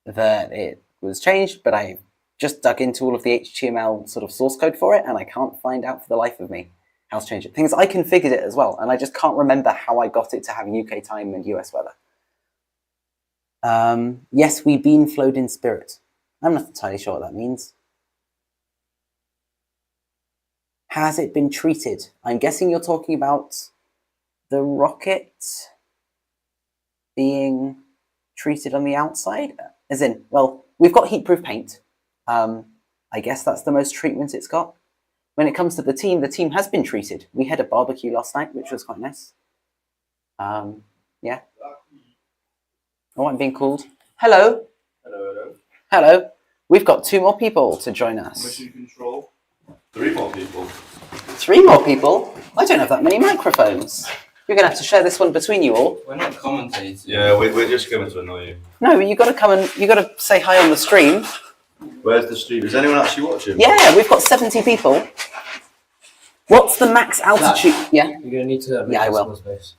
that it was changed, but I just dug into all of the HTML sort of source code for it, and I can't find out for the life of me how to change it. Things I configured it as well, and I just can't remember how I got it to have UK time and US weather. Yes, we bean flowed in spirit. I'm not entirely sure what that means. Has it been treated? I'm guessing you're talking about the rocket being treated on the outside? As in, well, we've got heat-proof paint. I guess that's the most treatment it's got. When it comes to the team has been treated. We had a barbecue last night, which was quite nice. Yeah. Oh, I'm being called. Hello. Hello, hello. Hello. We've got 2 more people to join us. Mission control. 3 more people. 3 more people? I don't have that many microphones. You're going to have to share this one between you all. We're not commentating. Yeah, we're just coming to annoy you. No, you got to come and you got to say hi on the stream. Where's the stream? Is anyone actually watching? Yeah, we've got 70 people. What's the max altitude? Yeah. You're gonna need to. Yeah, I will. Space.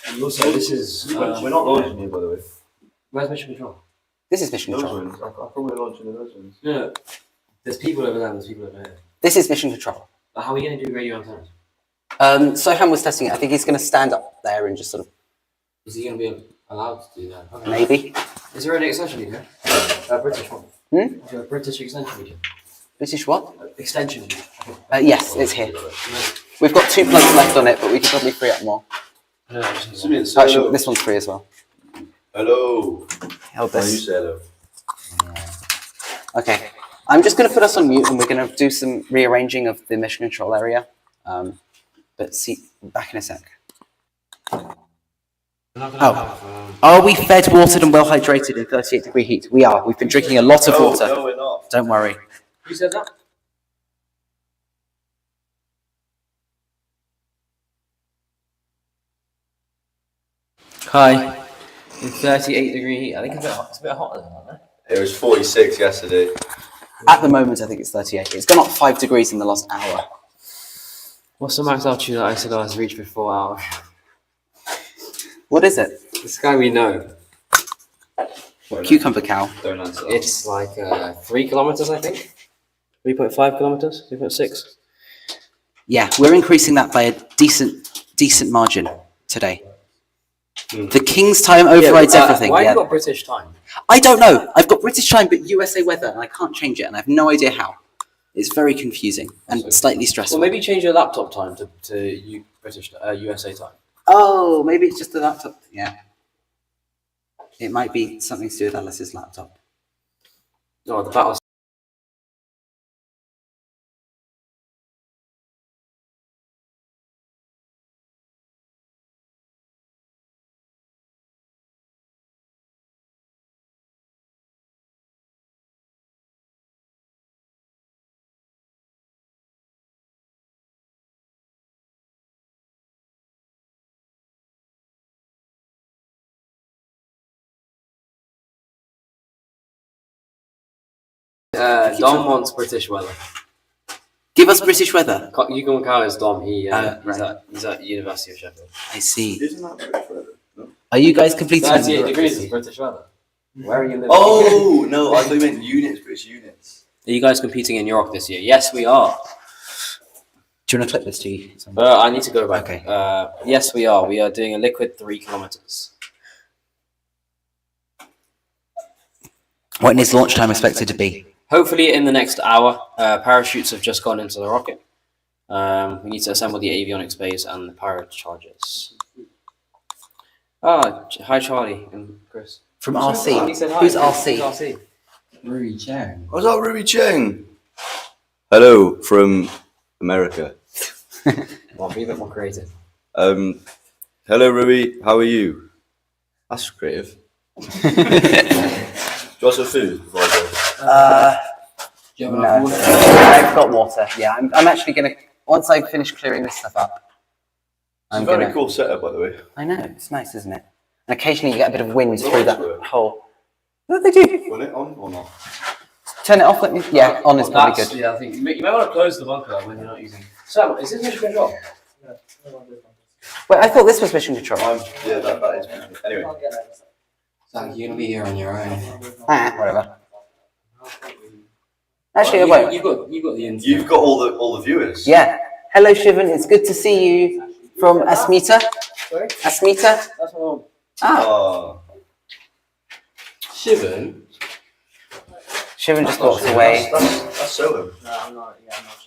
And also, this is. We're not launching you, by the way. Where's mission control? This is mission Those control. ones. I probably launching those ones. No, there's people over there. There's people over here. This is mission control. But how are we gonna do radio antennas? Sohan was testing it. I think he's going to stand up there and just sort of Is he gonna be allowed to do that? Okay. maybe. Is there an extension lead here? A British one. Hmm? Is there a British extension lead here? British what? Extension lead. Yes, it's here. We've got 2 plugs left on it, but we could probably free up more. No, I just need one. Actually, this one's free as well. Hello. Hold Oh, you this. say hello. Okay. I'm just going to put us on mute and we're going to do some rearranging of the mission control area. But see, back in a sec. Are we fed, watered and well hydrated in 38-degree heat? We are. We've been drinking a lot of water. No, we're not. Don't worry. Who said that? Hi. In 38-degree heat. I think it's a bit hotter than that, no? It was 46 yesterday. At the moment, I think it's 38. It's gone up 5 degrees in the last hour. What's the max altitude that ICLR has reached before hour? What is it? The sky we know. Cucumber cow. Don't answer that. It's like 3 kilometers, I think. 3.5 kilometers, 3.6. Yeah, we're increasing that by a decent margin today. The King's time overrides everything. Why Yeah. have you got British time? I don't know. I've got British time, but USA weather, and I can't change it, and I have no idea how. It's very confusing and slightly stressful. Well, maybe change your laptop time to British USA time. Oh, maybe it's just the laptop. Yeah. It might be something to do with Alice's laptop. No, the battle. Dom wants British weather. Give us British weather. You can count as Dom. He's right. at University of Sheffield. I see. Isn't that British weather? No. Are you guys completing? 38 degrees is British weather. Where are you living? Oh, no, I thought you meant units, British units. Are you guys competing in York this year? Yes, we are. Do you want to clip this to you? I need to go back. Okay. Yes, we are. We are doing a liquid 3 kilometers. When is launch time expected to be? Hopefully in the next hour. Parachutes have just gone into the rocket. We need to assemble the avionics base and the parachargers. Hi Charlie and Chris. From He RC. said hi. Who's RC? RC? Rui Chang. What's up, Ruby Cheng? Hello from America. Come on, be a bit more creative. Hello, Ruby. How are you? That's creative. you want some food before I go? Do you have No, enough water? I've got water. Yeah, I'm actually gonna once I finish clearing this stuff up. It's a very cool setup, by the way. I know it's nice, isn't it? And occasionally you get a bit of wind The through that lights work. hole. What do they do? Want it on or not? Turn it off. Let me. Yeah, on is probably good. Yeah, I think you may want to close the bunker when you're not using. Sam, is this mission control? Wait, I thought this was mission control. Yeah, that is. Anyway. Sam, you're gonna be here on your own. Whatever. Actually, I won't. You've got the internet. You've got all the viewers. Yeah. Hello, Shivan. It's good to see you from Asmita. Sorry? Asmita. That's my mom. Ah, Shivan. Shivan just walked away. That's Soham. No, I'm not. Yeah, I'm not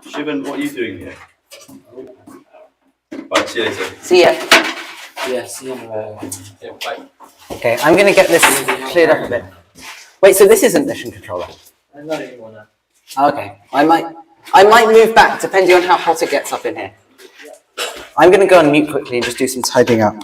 sure. Shivan, what are you doing here? Right, see you later. See ya. Yeah, see you. Yeah, bye. Okay, I'm gonna get this cleared up a bit. Wait, so this isn't mission controller? I'm not anymore now. Okay, I might move back depending on how hot it gets up in here. I'm gonna go on mute quickly and just do some tidying up.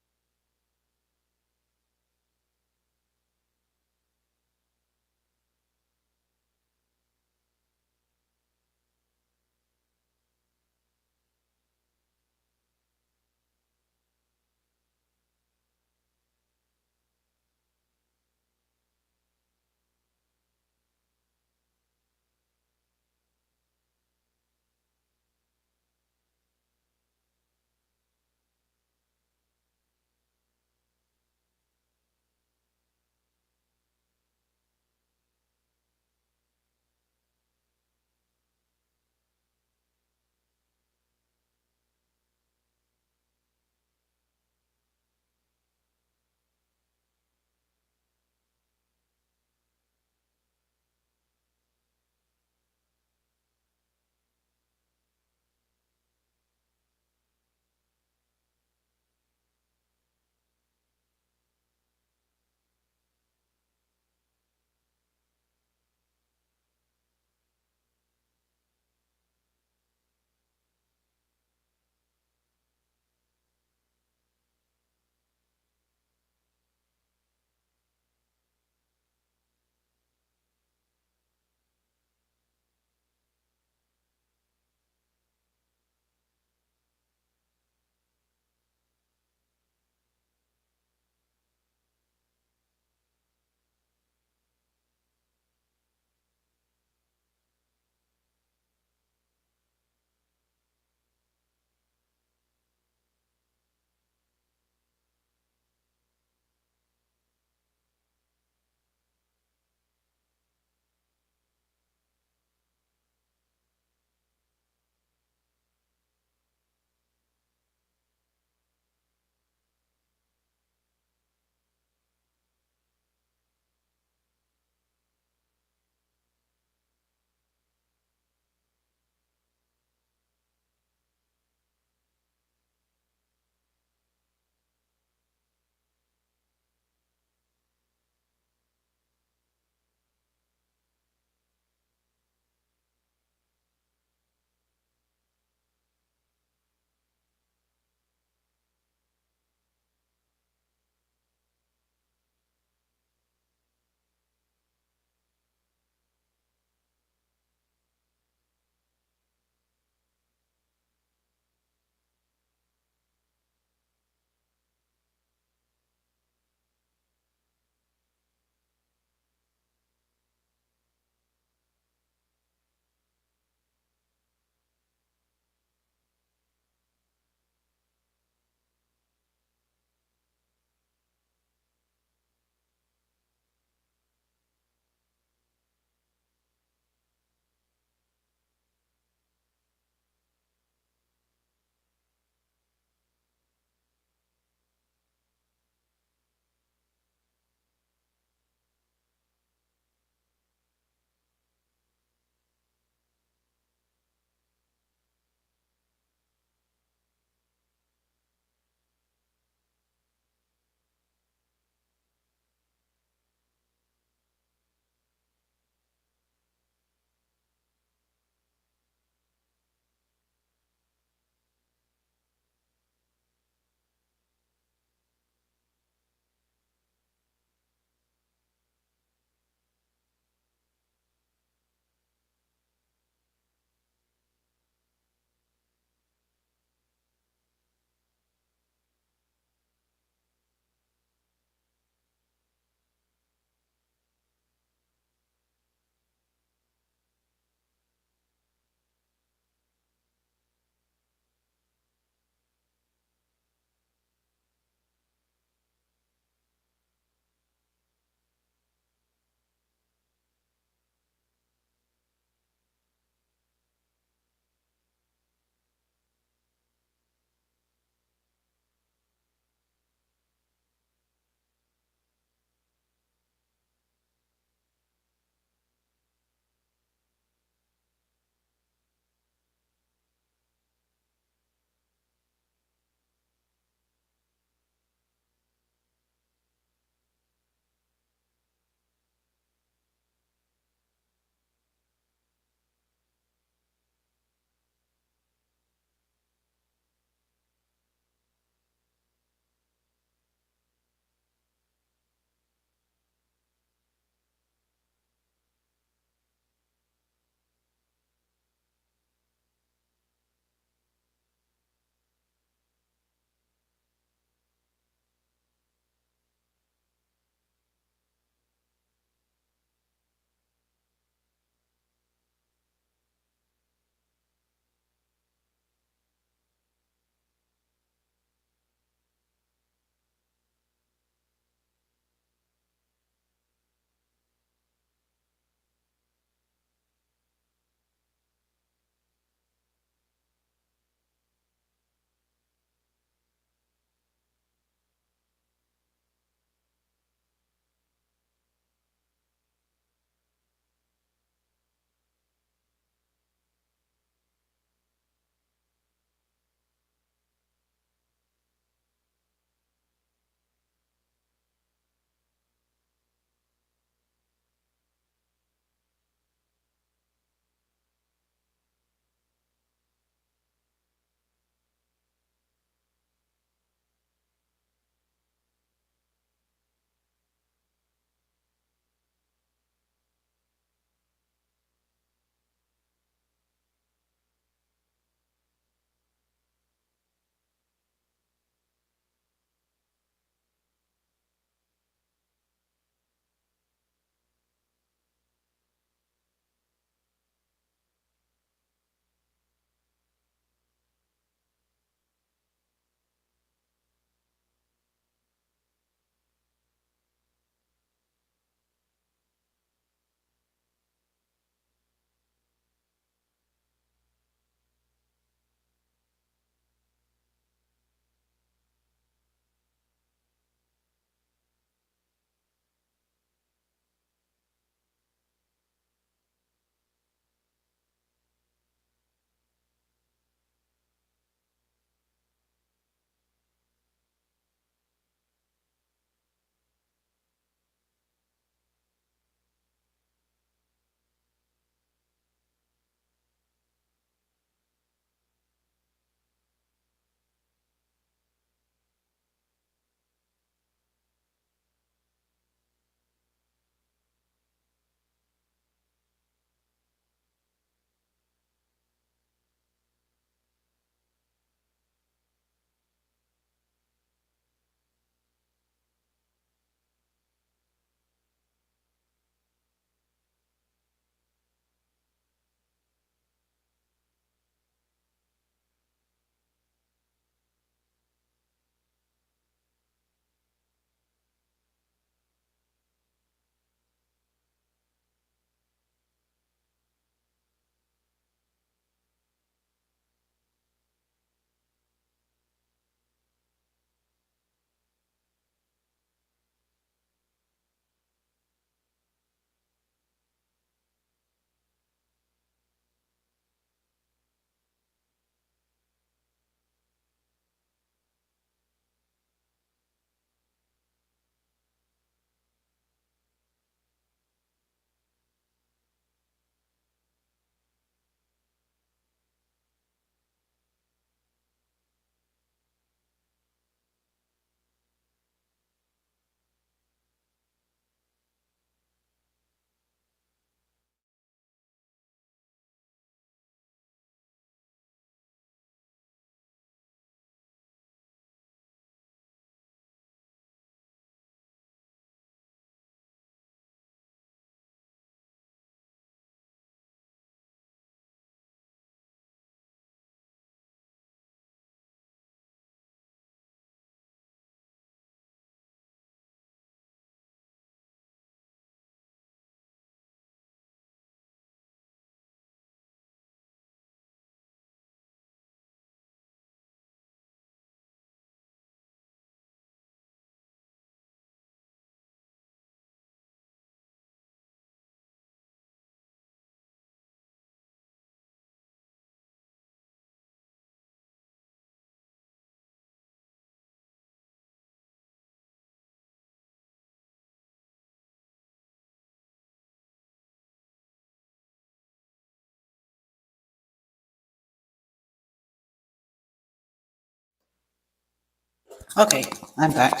Okay, I'm back.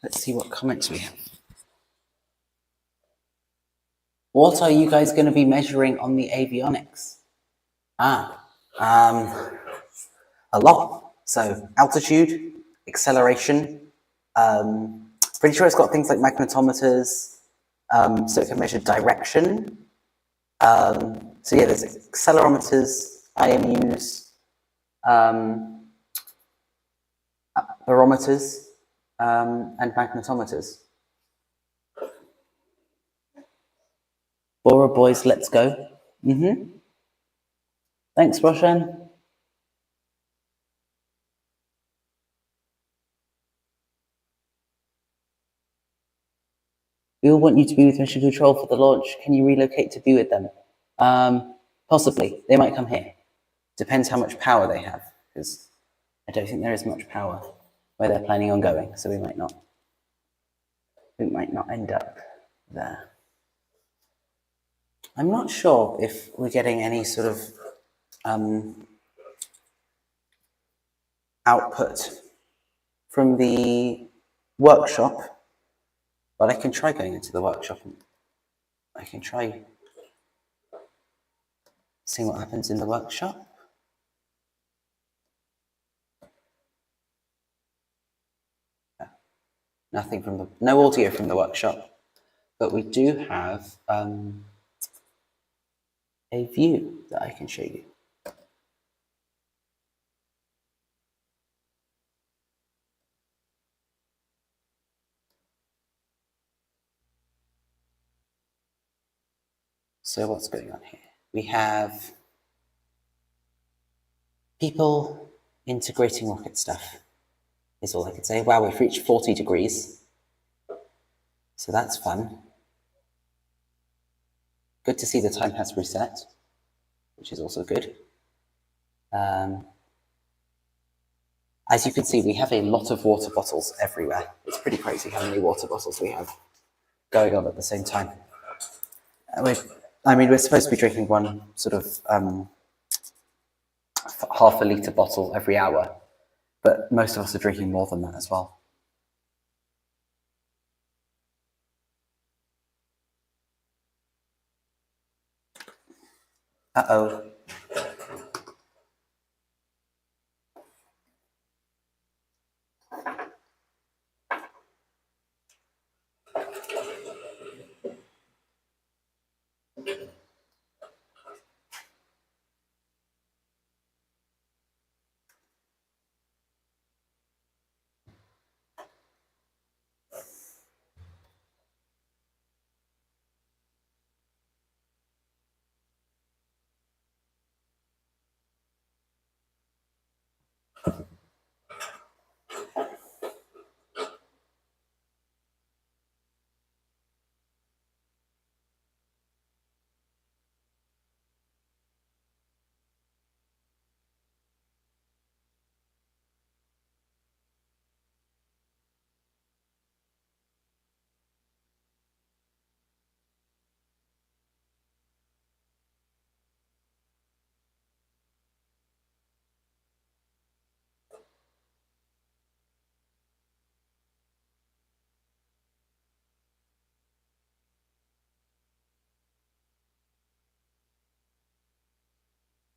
Let's see what comments we have. What are you guys going to be measuring on the avionics? A lot. So altitude, acceleration. Pretty sure it's got things like magnetometers, so it can measure direction. So yeah, there's accelerometers, IMUs, barometers, and magnetometers. Bora boys, let's go. Thanks, Roshan. We all want you to be with Mission Control for the launch. Can you relocate to be with them? Possibly. They might come here. Depends how much power they have, because I don't think there is much power where they're planning on going, so we might not end up there. I'm not sure if we're getting any sort of output from the workshop, but I can try going into the workshop and I can try seeing what happens in the workshop. Nothing from no audio from the workshop, but we do have a view that I can show you. So what's going on here? We have people integrating rocket stuff, is all I could say. Wow, we've reached 40 degrees. So that's fun. Good to see the time has reset, which is also good. As you can see, we have a lot of water bottles everywhere. It's pretty crazy how many water bottles we have going on at the same time. We're supposed to be drinking one sort of half a litre bottle every hour, but most of us are drinking more than that as well. Uh-oh.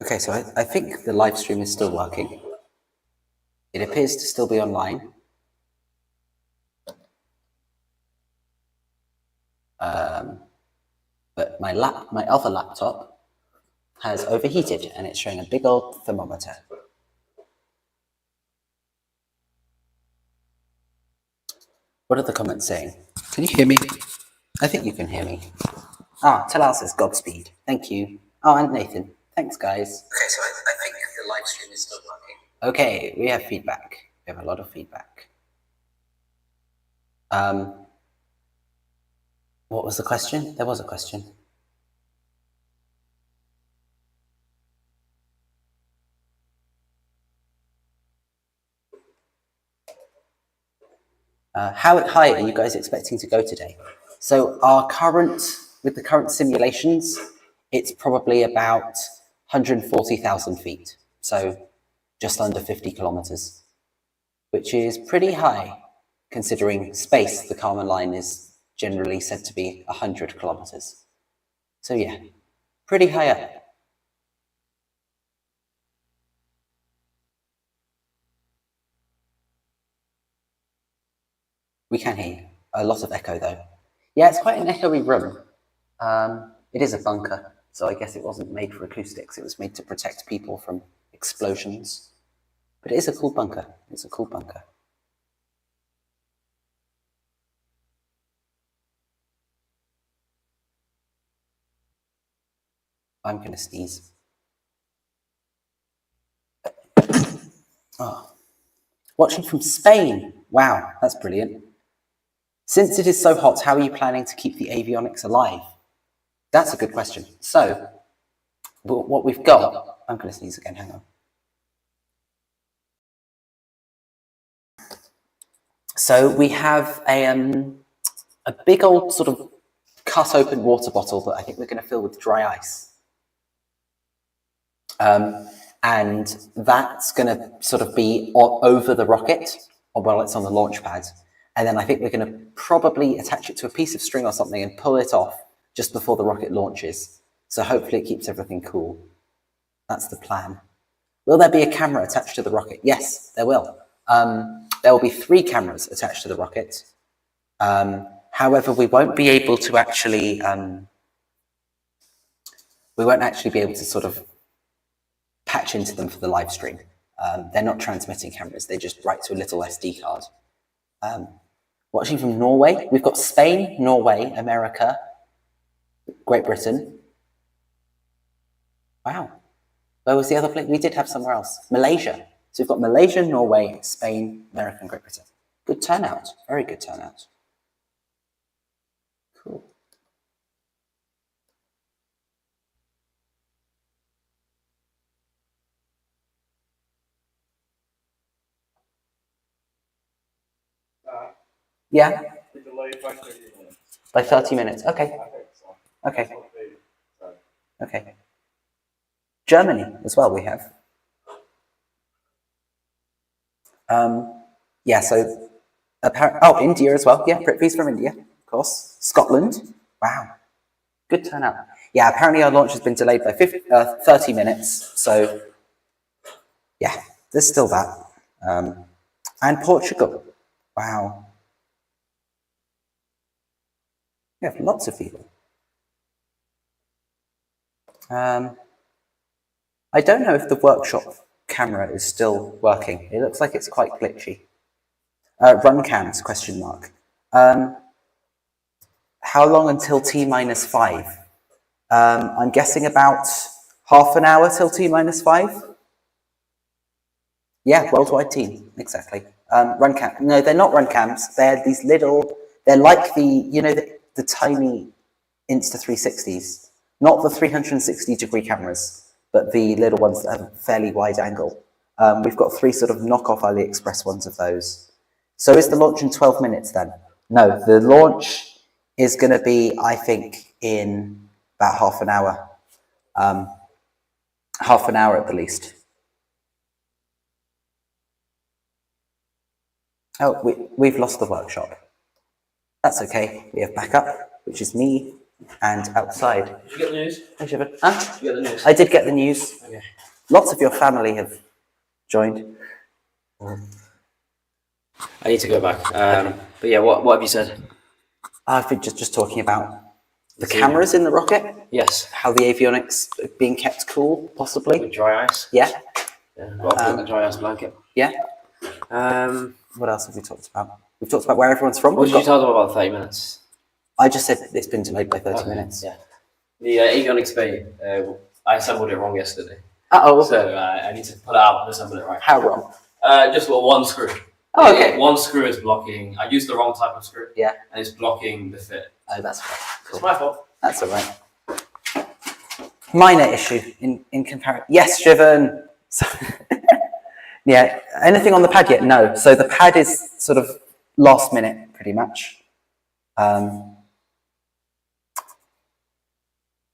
Okay, so I think the live stream is still working. It appears to still be online. But my other laptop has overheated and it's showing a big old thermometer. What are the comments saying? Can you hear me? I think you can hear me. Talal says Godspeed. Thank you. And Nathan. Thanks, guys. Okay, so I think the live stream is still working. Okay, we have feedback. We have a lot of feedback. What was the question? There was a question. How high are you guys expecting to go today? So with the current simulations, it's probably about 140,000 feet. So just under 50 kilometers. which is pretty high, considering space, the Kármán line is generally said to be 100 kilometers. So yeah, pretty high up. We can hear you. A lot of echo though. Yeah, it's quite an echoey room. It is a bunker, so I guess it wasn't made for acoustics. It was made to protect people from explosions. But it is a cool bunker. It's a cool bunker. I'm going to sneeze. Oh. Watching from Spain. Wow, that's brilliant. Since it is so hot, how are you planning to keep the avionics alive? That's a good question. So, what we've got... I'm going to sneeze again, hang on. So we have a big old sort of cut open water bottle that I think we're going to fill with dry ice. And that's going to sort of be over the rocket while it's on the launch pad. And then I think we're going to probably attach it to a piece of string or something and pull it off just before the rocket launches. So hopefully it keeps everything cool. That's the plan. Will there be a camera attached to the rocket? Yes, there will. There will be 3 cameras attached to the rocket. However, we won't be able to actually... we won't actually be able to sort of patch into them for the live stream. They're not transmitting cameras. They just write to a little SD card. Watching from Norway, we've got Spain, Norway, America, Great Britain. Wow. Where was the other place? We did have somewhere else. Malaysia. So we've got Malaysia, Norway, Spain, America, and Great Britain. Good turnout. Very good turnout. Cool. Yeah? By 30 minutes. Okay. Okay. Okay. Germany as well we have. Yeah, so India as well. Yeah, Prithvi's from India, of course. Scotland. Wow. Good turnout. Yeah, apparently our launch has been delayed by 30 minutes. So, yeah, there's still that. And Portugal. Wow. We have lots of people. I don't know if the workshop camera is still working. It looks like it's quite glitchy. Run cams, question mark. How long until T-5? I'm guessing about half an hour till T-5. Yeah, worldwide team, exactly. Run cam. No, they're not run cams. They're these little, they're like the, you know, the tiny Insta360s. Not the 360-degree cameras, but the little ones that have a fairly wide angle. We've got 3 sort of knockoff AliExpress ones of those. So is the launch in 12 minutes then? No, the launch is going to be, I think, in about half an hour. Half an hour at the least. Oh, we've lost the workshop. That's okay. We have backup, which is me and outside. Did you get the news? Hey, Shivan. Huh? Did you get the news? I did get the news. Okay. Lots of your family have joined. I need to go back. But yeah, what have you said? I've been just talking about the cameras in the rocket. Yes. How the avionics are being kept cool, possibly. With dry ice. Yeah. A dry ice blanket. Yeah. What else have we talked about? We've talked about where everyone's from. What did you tell them about 30 minutes? I just said it's been delayed by 30 minutes. Yeah. The avionics bay, I assembled it wrong yesterday. Uh-oh. So I need to pull it out and assemble it right. How wrong? Just one screw. Oh, okay. One screw is blocking. I used the wrong type of screw. Yeah. And it's blocking the fit. Oh, that's right. Cool. It's my fault. That's all right. Minor issue in comparison. Yes, Shivan. Yeah. Anything on the pad yet? No. So the pad is sort of last minute, pretty much.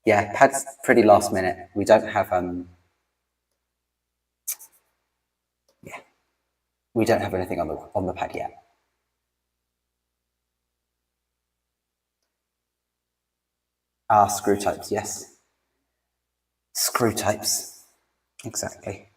Yeah, pad's pretty last minute. We don't have yeah. We don't have anything on the pad yet. Ah, screw types, yes. Screw types. Exactly.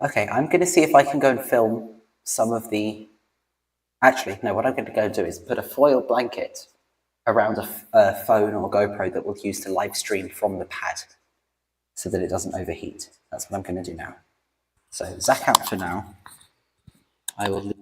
Okay, I'm going to see if I can go and film some of the... Actually, no, what I'm going to go do is put a foil blanket around a phone or GoPro that we'll use to live stream from the pad so that it doesn't overheat. That's what I'm going to do now. So, Zach out for now. I will...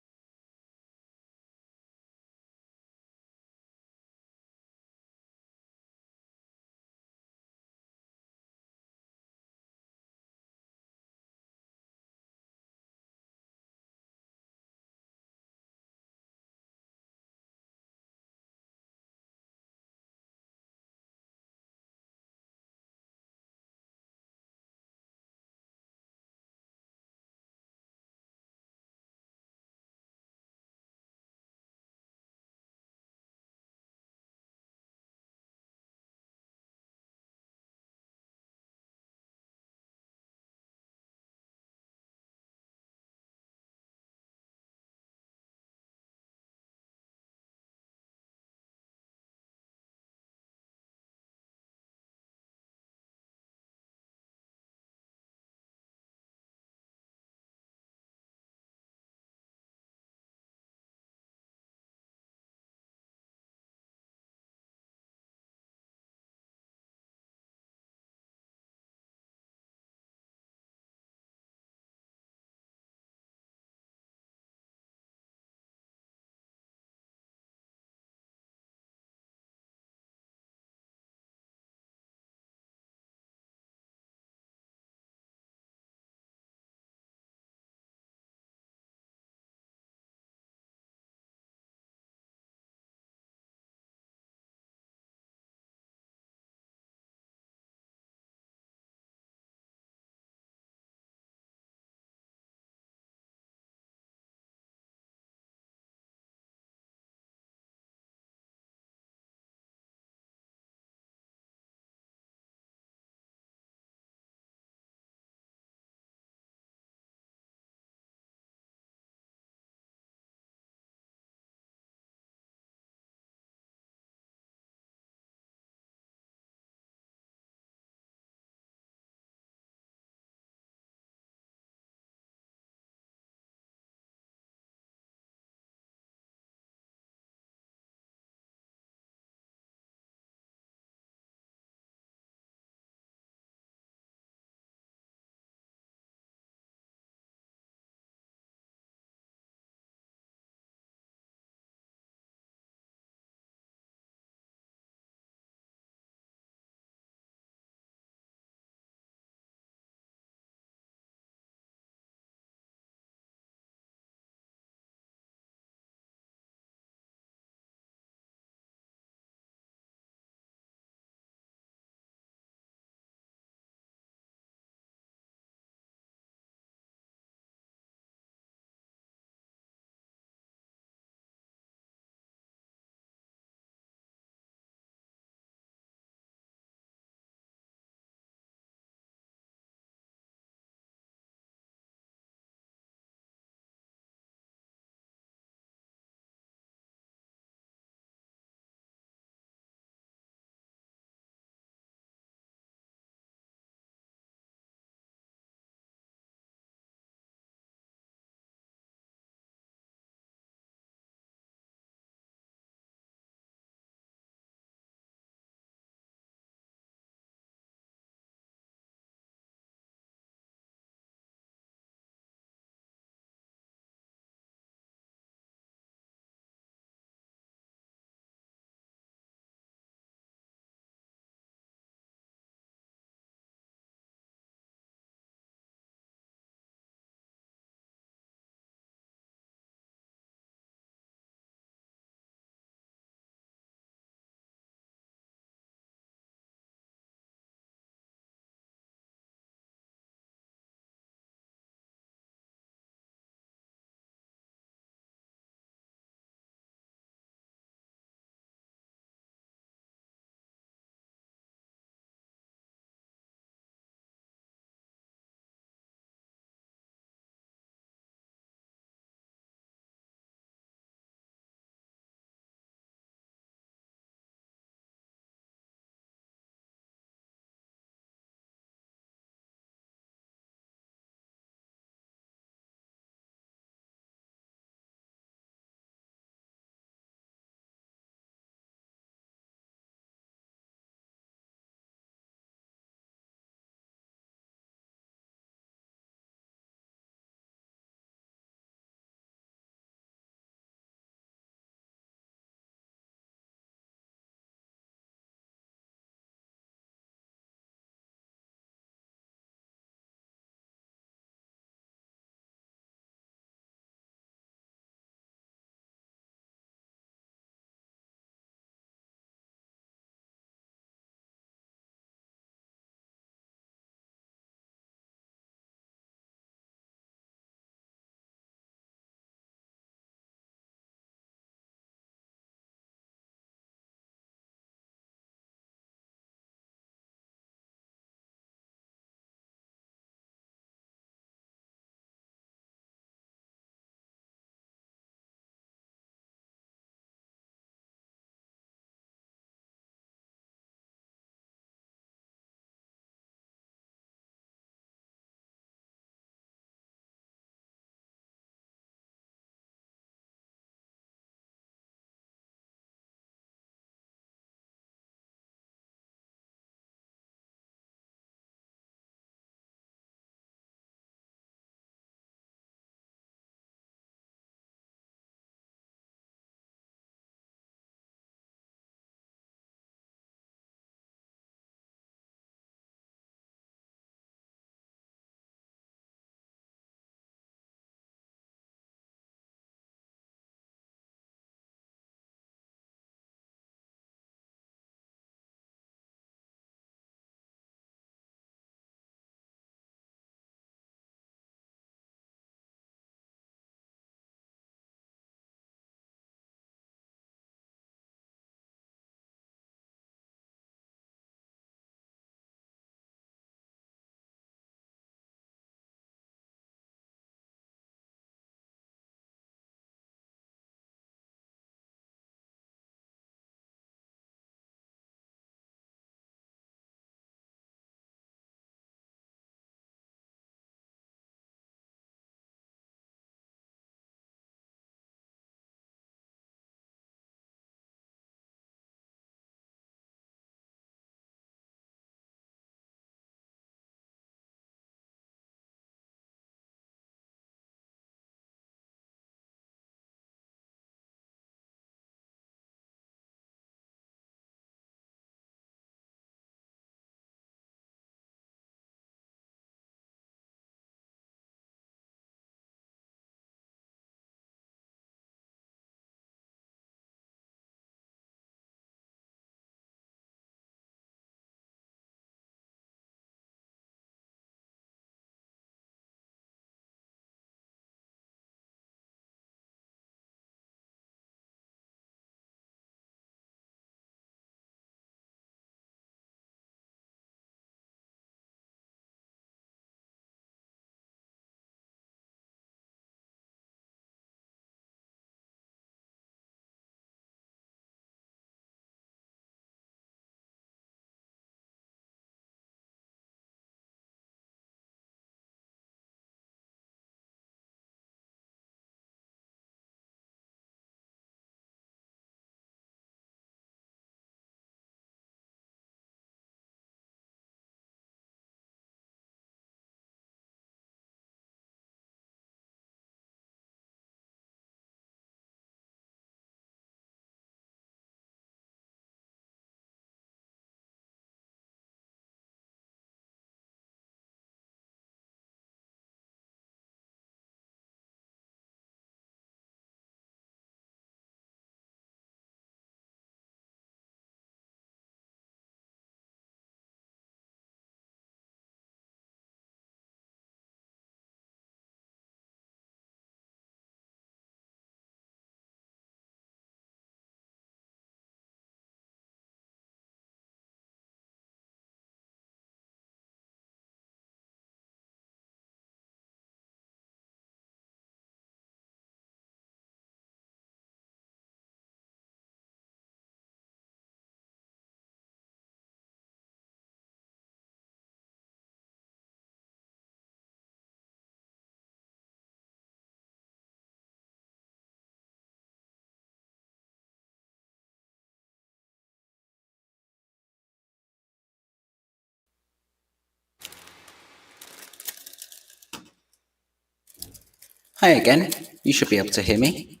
Hi again. You should be able to hear me.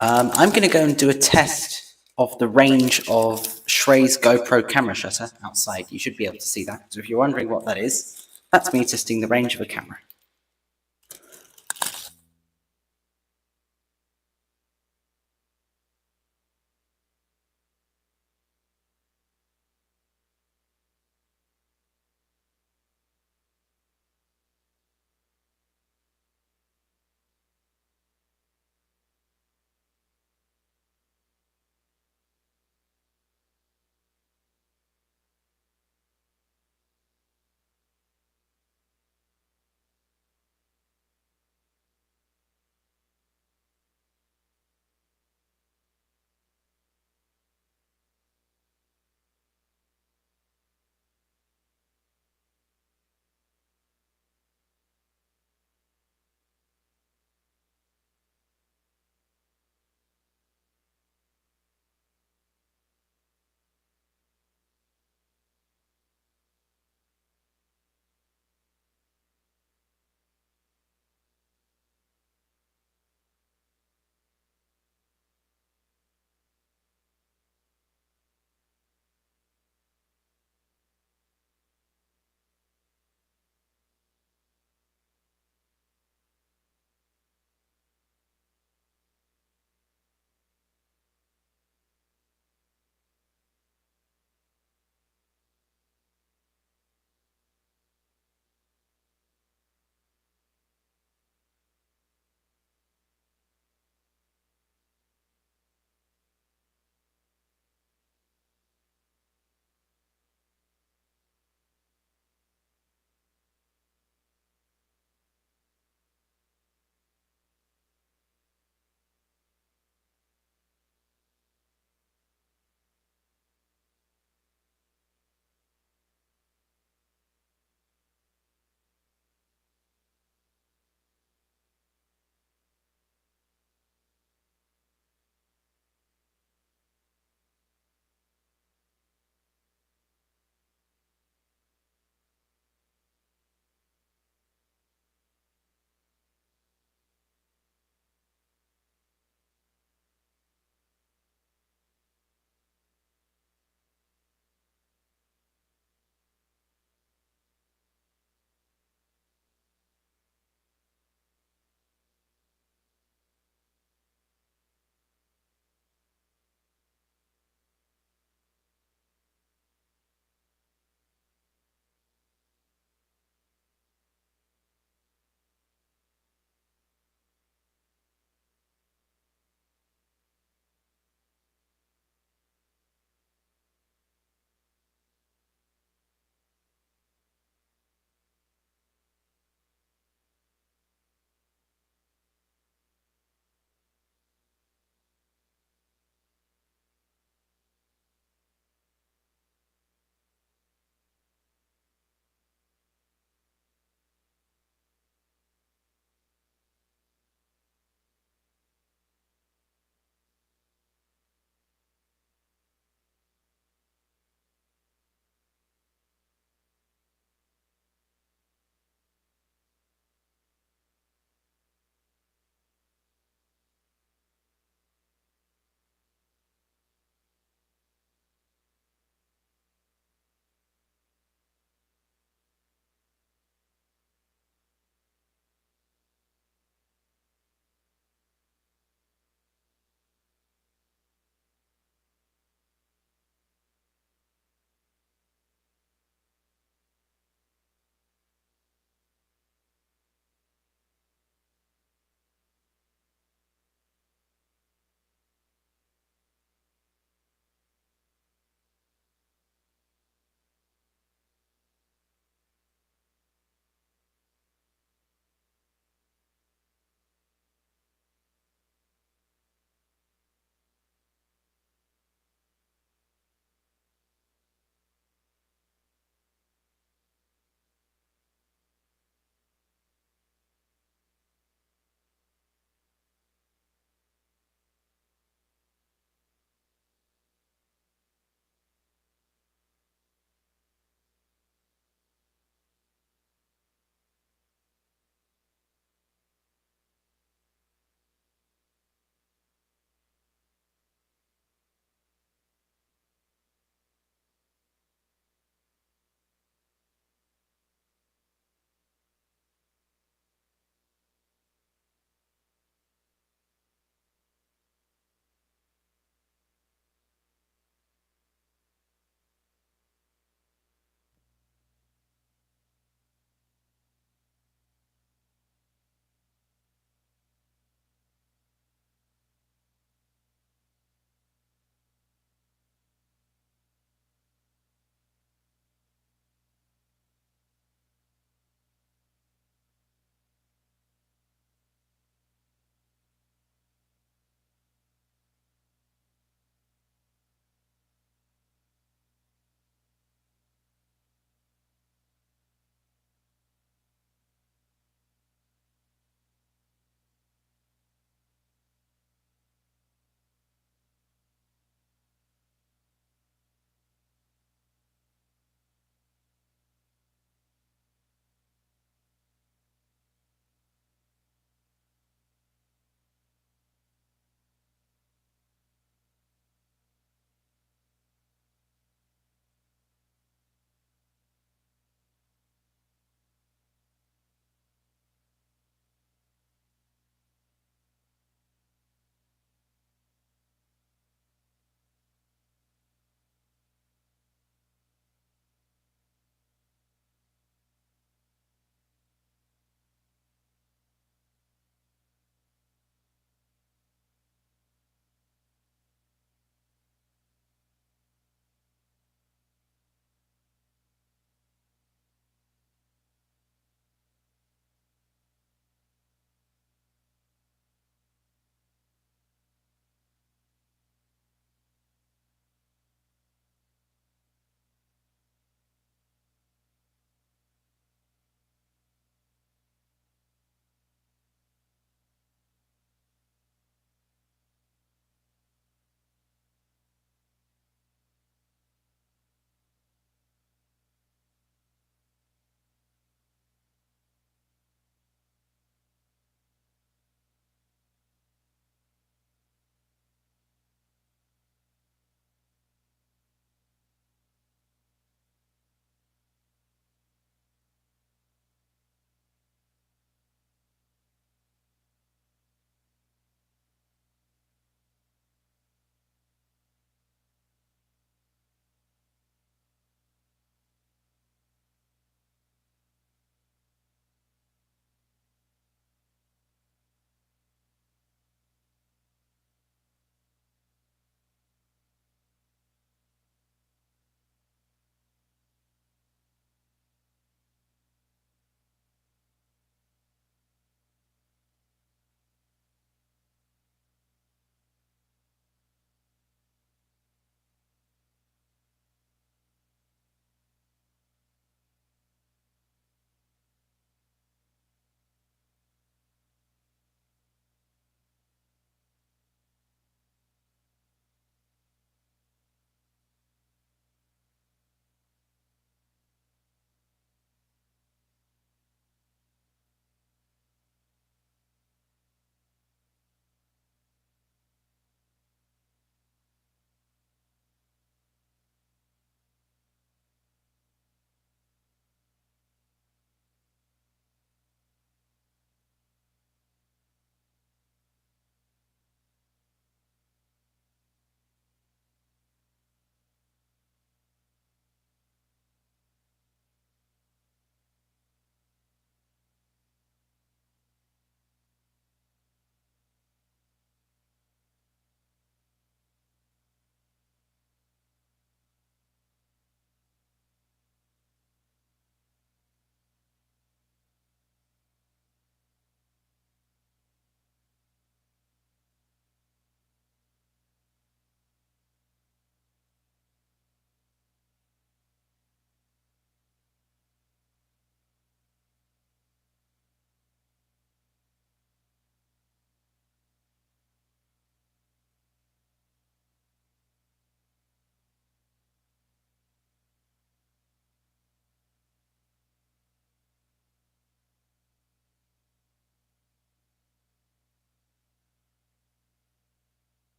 I'm going to go and do a test of the range of Shrey's GoPro camera shutter outside. You should be able to see that. So if you're wondering what that is, that's me testing the range of a camera.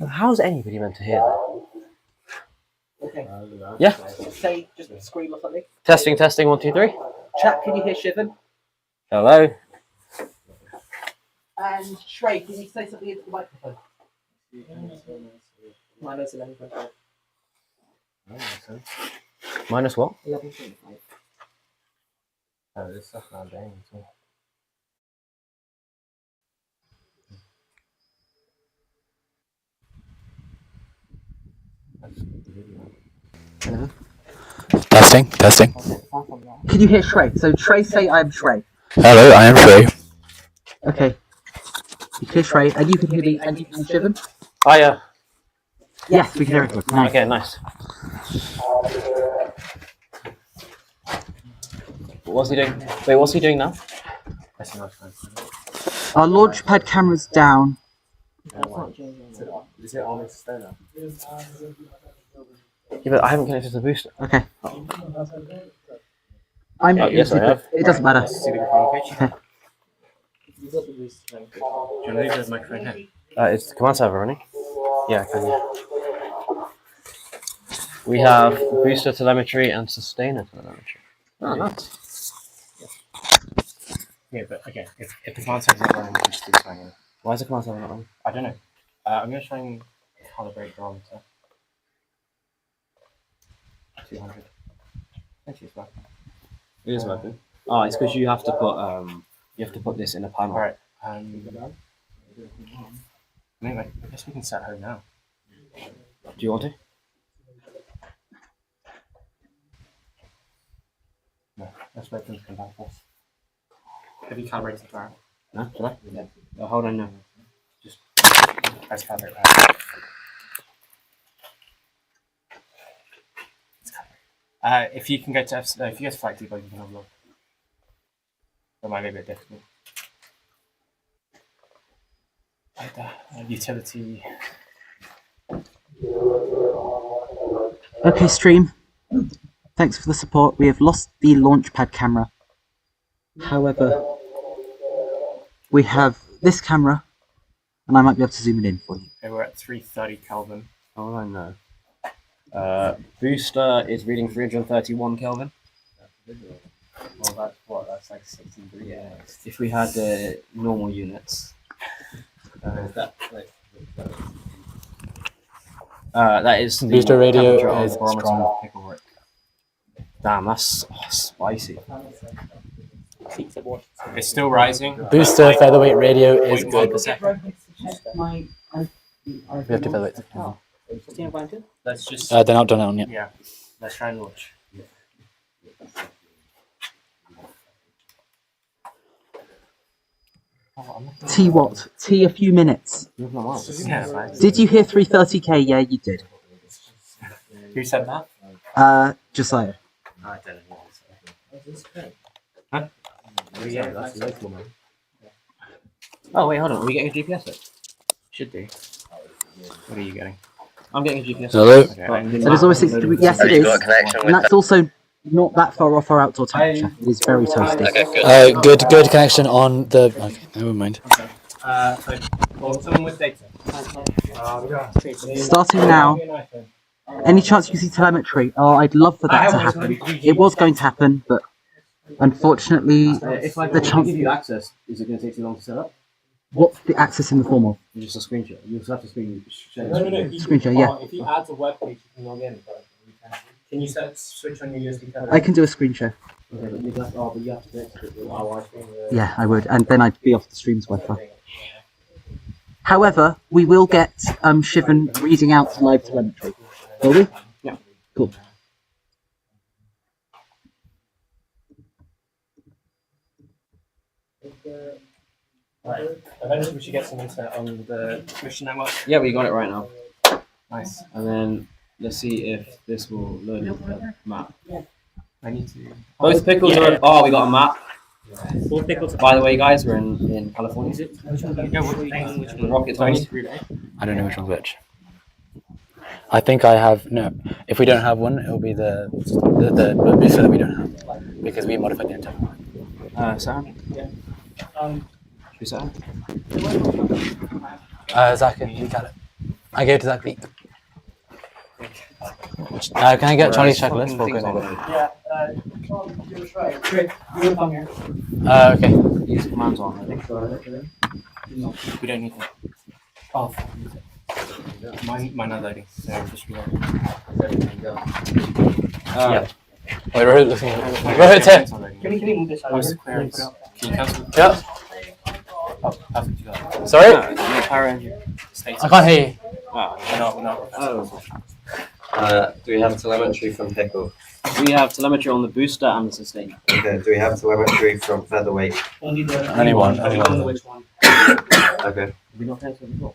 How's anybody meant to hear that? Okay. Yeah. Say, just scream or something. Testing, testing, 1, 2, 3. Chat, can you hear Shivan? Hello. And Shrey, can you say something into the microphone? Minus 11.5. Minus what? 11.5. Oh, this stuff's not down at all. Testing, testing. Can you hear Shrey? So Shrey, say I'm Shrey. Hello, I am Shrey. Okay. You can hear Shrey, and you can hear me, and you can hear Shivan? Oh, yeah. Yes, we can hear it. Nice. Okay, nice. What's he doing? Wait, what's he doing now? Our launchpad camera's down. Is it on its stay now? Yeah, but I haven't connected to the booster. Okay. Yes, I have. It doesn't matter. Okay. It's the command server running. Yeah, can you? We have booster telemetry and sustainer telemetry. Oh, nice. Yeah, but okay, if the command server's not running, we can just do something. Why is the command server not running? I don't know. I'm going to try and calibrate barometer. 200. Actually, it's working. It is working. Oh, it's because you have to put this in a panel. Alright. Anyway, I guess we can set home now. Do you want to? No, let's wait for them to come back first. Have you calibrated the barrel? No, should I? Yeah. Oh, hold on, no. Just let's calibrate that. If you can go to if you go to flight depot, you can have a look. That might be a bit difficult. Utility. Okay, stream. Thanks for the support. We have lost the launchpad camera. However, we have this camera, and I might be able to zoom it in for you. Okay, we're at 330 Kelvin. Oh, I know. Booster is reading 331 Kelvin. Well, that's what? That's like 16 degrees. Yeah. If we had normal units. That is the Booster radio temperature of is the barometer strong. of Picklewick. Damn, that's spicy. It's still rising. Booster featherweight radio is good. 0.1%. We have to featherweight. Let's just. They're not done it on yet. Yeah. Let's try and launch. T what? T a few minutes. Yeah, right. Did you hear 330k? Yeah, you did. Who said that? Josiah. I don't know. Huh? Yeah, that's local, man. Oh, wait, hold on. Are we getting a GPS hit? Should be. What are you getting? I'm getting a GPS hit. Hello? Okay, So there's always 60 degrees. Yes, it is. And that's also not that far off our outdoor temperature. It is very toasty. Good connection on the. Okay, never mind. Someone with data. Starting now. Any chance you can see telemetry? Oh, I'd love for that to happen. It was going to happen, but unfortunately, if I the chance. give you access, is it going to take too long to set up? What's the access in the form of? Just a screenshot. You just have to share No. Screenshot, yeah. If you add a web page, you can log in. Can you switch on your USB card? I can do a screen share. Okay, but you have to connect it with our Wi-Fi. Yeah, I would, and then I'd be off the stream's Wi-Fi. However, we will get Shivan reading out live telemetry. Will we? Yeah. Cool. Right. Eventually, we should get some internet on the mission network. Yeah, we got it right now. Nice. And then let's see if this will load into the map. I need to. Both pickles are. Oh, we got a map. Four pickles. By the way, guys, we're in California. The Rocketry. I don't know which one's which. I think I have no. If we don't have one, it'll be the booster that we don't have because we modified the antenna. Sam? Yeah. Should we set up? Zach, you got it. I gave it to that leak. Can I get Charlie's checklist for going over? Yeah. Okay. Use commands on. We don't need them. Oh, fuck. Mine are loading, so just reload. Yeah. Wait, Rohit's here. Rohit's here. Can we move this over? Can you cancel? Yeah. Oh, perfect. You got it. Sorry? Power engine. I can't hear you. Oh, We're not. Do we have telemetry from Pickle? we have telemetry on the booster and the sustainer. Okay. Do we have telemetry from Featherweight? Only Anyone. which one? Okay.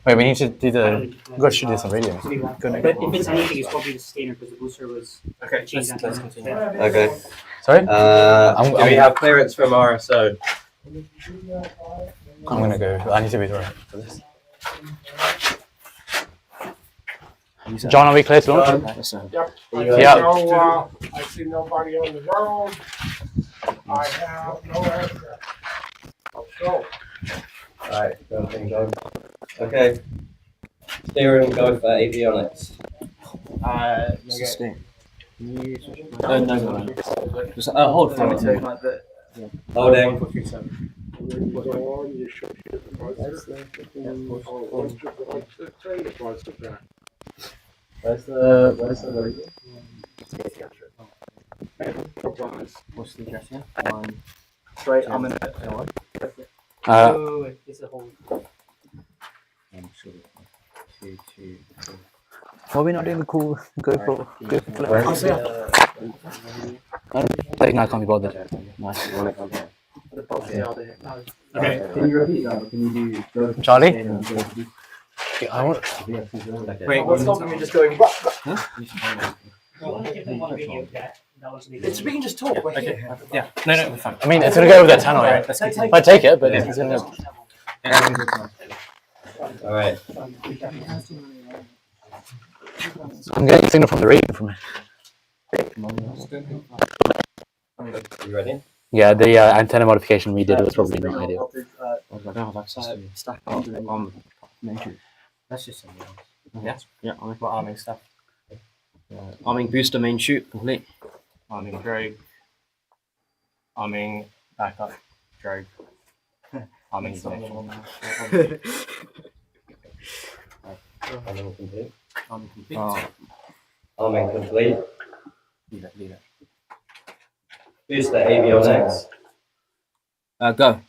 Wait, we need to do the. We've got to do some radio. But if it's anything, it's probably the sustainer because the booster was. Okay, let's continue. Okay. Sorry? Do we have clearance from RSO? I'm gonna go. I need to be there for this. John, are we clear to launch? Yeah. I see nobody on the road. I have no answer. Let's go. Alright, go. Okay. Steering, go for avionics. Sustain. No. Just hold for me. Holding. Where's the radio? What's the address here? Straight, I'm in it. It's a whole. Why are we not doing the cool go for Like, no, I can't be bothered. Okay. Can you repeat that? Can you do Charlie? I want. Wait, What's stopping me just going? It's we can just talk. Okay. Yeah. No, we're fine. I mean, it's gonna go over that tunnel, right? If I take it, but it's gonna go. Alright. I'm getting a signal from the radio from it. You ready? Yeah, the antenna modification we did was probably not ideal. I don't have access to stack on nature. That's just something else. Yeah. What arming stuff? Arming booster main chute complete. Arming drogue. Arming backup. Drogue. Arming ignition. Arming complete. Arming complete. Arming complete. Leave it. Booster avionics. Go.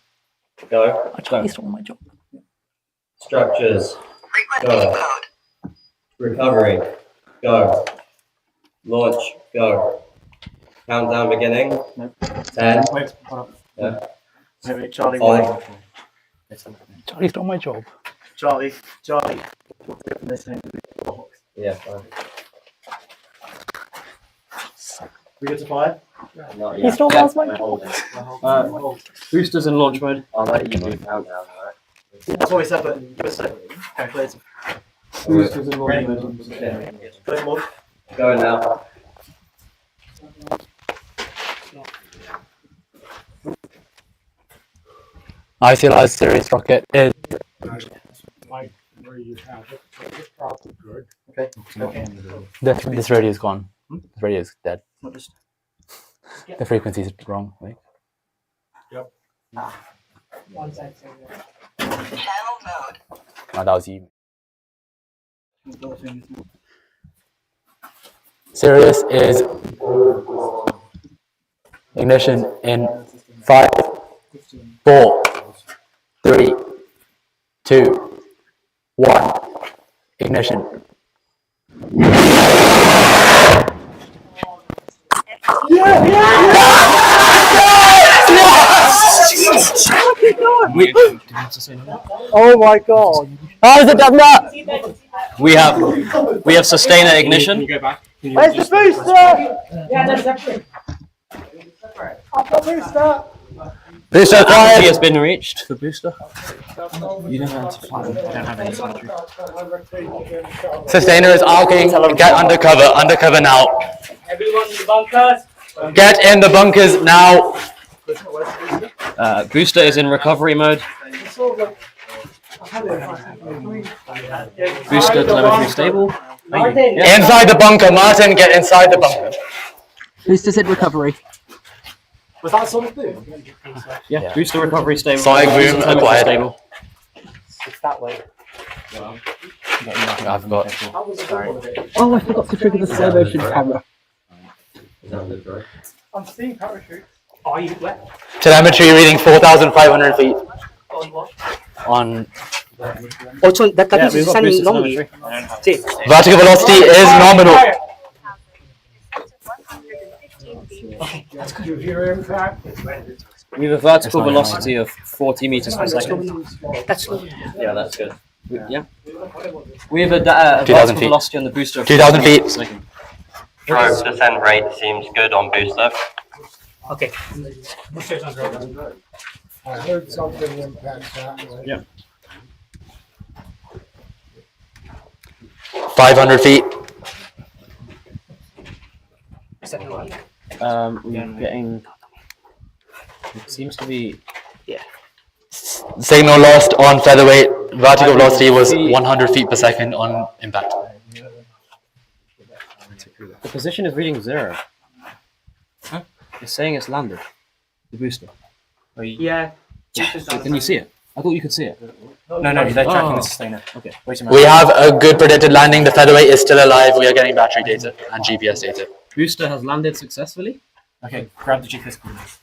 Go. Actually, he's on my job. Structures. Go. Recovery. Go. Launch. Go. Countdown beginning. 10. Wait, hold up. Yeah. Wait, Charlie. 5. Charlie's on my job. Charlie. Yeah, 5. We get to 5? Not He yet. still has my job. Holding. Boosters in launch mode. I'll let you do countdown, alright? That's what we said, but give us a calculator. Boosters in launch Ready? mode. Play more. Going now. ICLR Sirius rocket is. Like where you have it, so it's probably good. This radio is gone. This radio is dead. Not just. The frequency is wrong. Right? Yep. One side. No, that was you. Sirius is ignition in 5, 4, 3, 2, 1. Ignition. Oh my god! How has it done that? We have sustainer ignition. Can you go back? Where's the booster? Yeah, that's separate. I've got booster! Booster He acquired. has been reached. The booster. You don't have to fly. I don't have any telemetry. Sustainer is arcing. Get undercover. Undercover now. Everyone in the bunkers. Get in the bunkers now. Booster is in recovery mode. Booster telemetry stable. Inside the bunker, Martin. Get inside the bunker. Booster said recovery. Was that something? Yeah. Booster recovery stable. Sonic boom Booster telemetry acquired. stable. It's that way. I forgot. Oh, I forgot to trigger the slow motion camera. I'm seeing parachute. Are you wet? Telemetry reading 4,500 feet. On Oh, so that yeah, is we've got sending booster normally. telemetry. See, Vertical velocity is nominal. Do you hear impact? We have a vertical velocity of 40 meters per second. that's Yeah, that's good. Yeah. We have a 2,000 vertical feet. velocity on the booster of 2,000 40 feet. meters per second. Probe descent rate seems good on booster. okay. I heard something impact that way. Yeah. 500 feet. We're getting. It seems to be. Signal lost on featherweight. Vertical velocity was 100 feet per second on impact. The position is reading 0. Huh? It's saying it's landed. The booster. Yeah. Can you see it? I thought you could see it. No, they're tracking the sustainer. Okay. Wait a minute. We have a good predicted landing. The featherweight is still alive. We are getting battery data and GPS data. Booster has landed successfully. Okay, grab the GPS coordinates.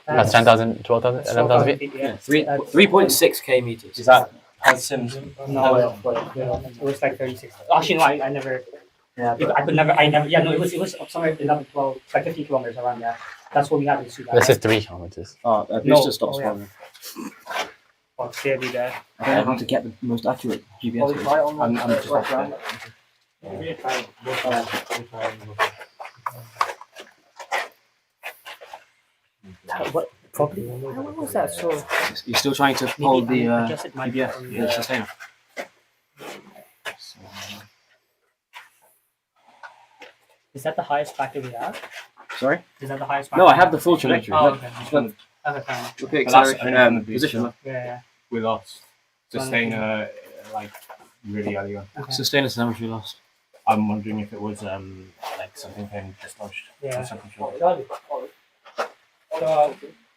That's 10,000, 12,000, 11,000 feet. Yeah. 3.6k meters. Is that has Sims? No, it was like 36. Actually, no, I never. Yeah, I could never. I never. Yeah, no, it was somewhere 11, 12, like 50 kilometers around there. That's what we have in Sudan. This is 3 kilometers. Oh, booster No. stops Oh, yeah. forming. Oh, clearly there. I don't know how to get the most accurate GPS. I'm just off there. What? Probably. How was that? So. You're still trying to hold the adjusted my GPS, the sustainer. Is that the highest factor we have? Sorry? Is that the highest factor? No, I have the full telemetry. Oh, Look, okay. look, Okay, fine. look at But that's acceleration, only on the position. booster. Look. Yeah. We lost sustainer like really early on. Okay. Sustainer telemetry lost. I'm wondering if it was like something being dislodged. Yeah. Or something short.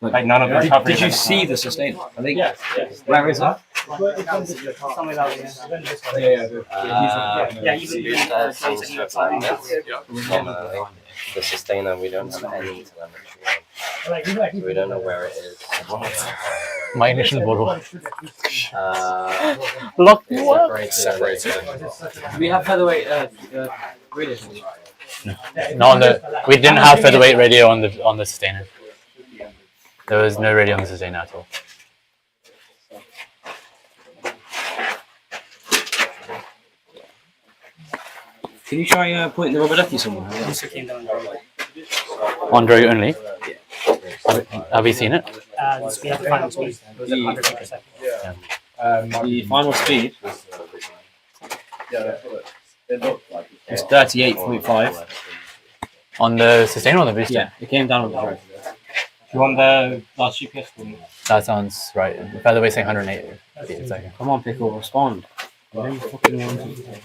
Look, Like none of the recovery. did you events see are- the sustainer? I think. Yes. Where is that? Somewhere down there. Yeah, you can do Booster seems to have landed nominally. The sustainer, we don't have any telemetry on. So we don't know where it is. My initial borrow. Look, It's separated. We have featherweight radio. No, we didn't have featherweight radio on the sustainer. There was no radio on the sustainer at all. Can you try point the rubber ducky somewhere? Booster came down. On Droid only. Have we seen it? We have the final speed. It was 100 feet per second. The final speed is 38.5. On the sustainer or the booster? Yeah, it came down on the road. You want the last GPS coordinate? That sounds right. Featherweight saying 108 feet a second. Come on, Pickle, respond. I don't fucking want to.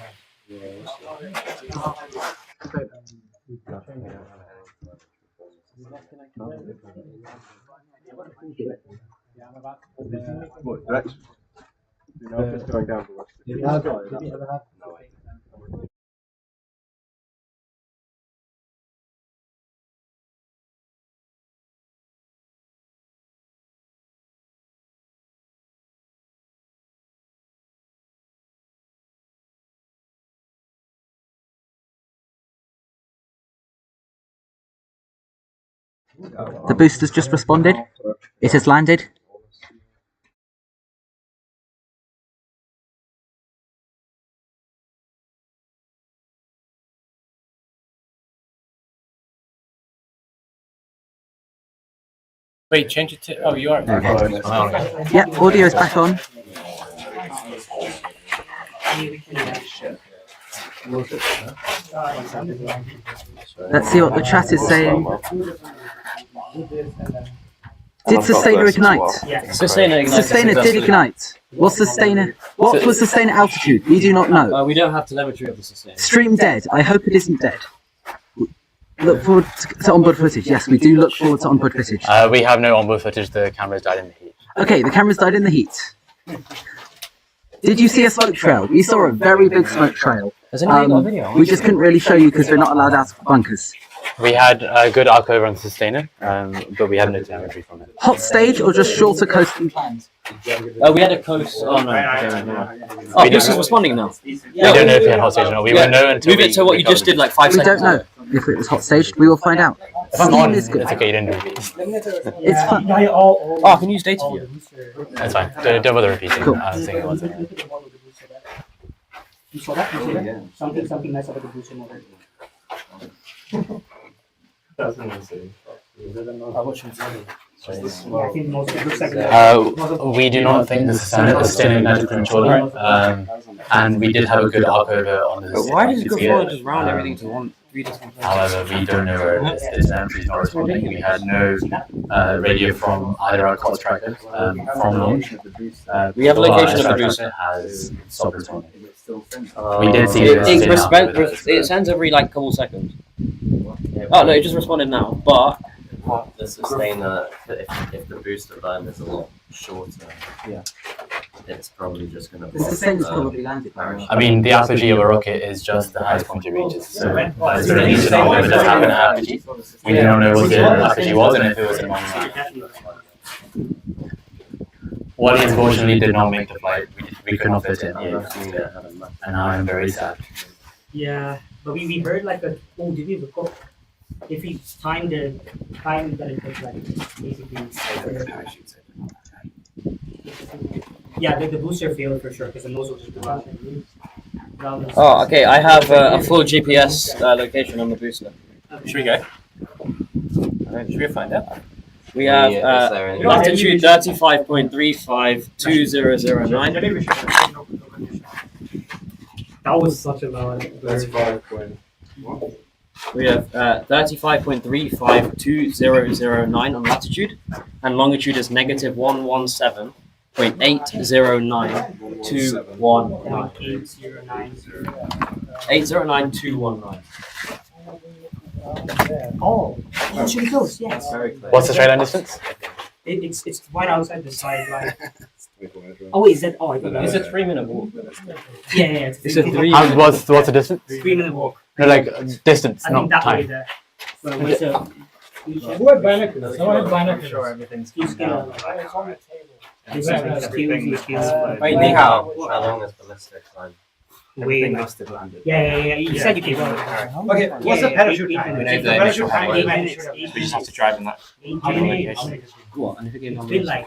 What direction? You know, if it's going down the left. The booster's just responded. It has landed. Wait, change it to. Oh, you are. Okay. Yep, audio is back on. Let's see what the chat is saying. Did Sustainer ignite? Sustainer ignited. Sustainer did ignite. What was Sustainer altitude? We do not know. We don't have telemetry of the Sustainer. Stream dead. I hope it isn't dead. Look forward to onboard footage. Yes, we do look forward to onboard footage. We have no onboard footage. The cameras died in the heat. Okay, the cameras died in the heat. Did you see a smoke trail? We saw a very big smoke trail. Has anybody got a video? We just couldn't really show you because we're not allowed out of bunkers. We had a good arc over on the Sustainer, but we have no telemetry from it. Hot stage or just shorter coast than planned? We had a coast. Oh no. Oh, this is responding now. We don't know if we had hot stage or not. We won't know until move it to what you just did like 5 We seconds. don't know if it was hot staged. We will find out. If I'm on, is good. it's okay. You didn't repeat. It's fun. Oh, I can use data view. That's fine. Don't bother repeating. Cool. I was thinking once again. You saw that? Something nice about the booster model. That's amazing. I think most of it looks like We do not think this is a Sustainer ignited prematurely, and we did have a good arc over on the Sustainer. Why does it go forward just round everything to one? However, we don't know where it is. The telemetry is not responding. We had no radio from either our COTS trackers from launch. We have a location of the booster booster. has stopped responding. We did see it. It sends every like couple seconds. Oh no, it just responded now. But the Sustainer, if the booster burn is a lot shorter, it's probably just going to. The Sustainer's probably landed. I mean, the apogee of a rocket is just the highest point it reaches. So, it's really easy to know when it does have an apogee. We do not know what the apogee was and if it was a non-land. What unfortunately did not make the flight, we could not fit it in the air. And I am very sad. Yeah, but we heard like a did we record? If we time that it was like basically. Yeah, the booster failed for sure because the nozzle just blew out. oh, okay. I have a full GPS location on the booster. Should we go? Should we find out? We have latitude 35.352009. That was such a loud. We have 35.352009 on latitude, and longitude is negative 117.809219. 809219. Oh, that's really close. Yes. What's the straight line distance? It's right outside the sideline. Oh wait, is that? Oh, I think It's a 3-minute walk. Yeah, It's a 3. What's the distance? 3-minute walk. No, like distance, I not think that way time. there. But what's the? Who had binoculars? Someone had binoculars. Sure, everything's Excuse me. Wait, how long is ballistic time? Wait, must have landed. yeah. You said you came on. Okay, what's the parachute time? We know If the the parachute time initial is height. We just have to drive in that. What? And if it came on It's been like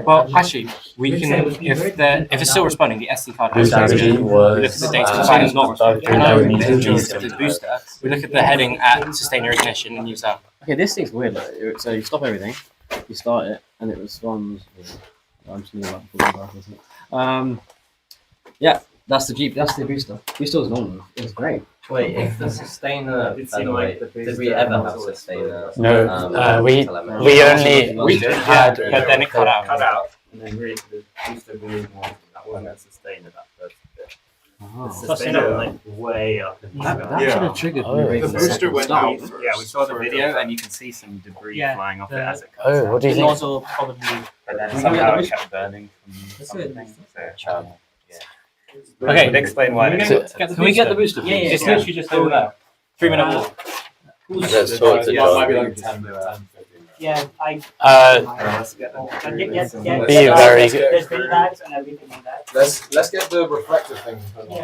Well, actually, we can if it's still responding, the SD card has Boost apogee we look at the data was file is not responding. And we meters. use the booster. We look at the heading at Sustainer ignition and use that. Okay, this thing's weird. Like, so you stop everything, you start it, and it responds. I'm just gonna yeah, that's the Jeep. That's the booster. Booster was normal. It was great. Wait, if the Sustainer, by the way, did we ever have Sustainer? No, we only had. But then it cut out. And then really the booster really one that wasn't a Sustainer that first bit. Oh. The Sustainer was like way up. That should have triggered me. The booster went out. Yeah, we saw the video, and you can see some debris flying off it as it comes Oh, out. what do you The think? nozzle probably. But then We somehow can it get kept burning from something. Charm. Okay, explain why. Can we get the booster? Yeah, yeah, It's yeah. literally just over there. 3-minute walk. Let's talk to John. Maybe like 10 minutes. Yeah, I Be very good. There's bin bags and everything like that. Let's get the reflective thing.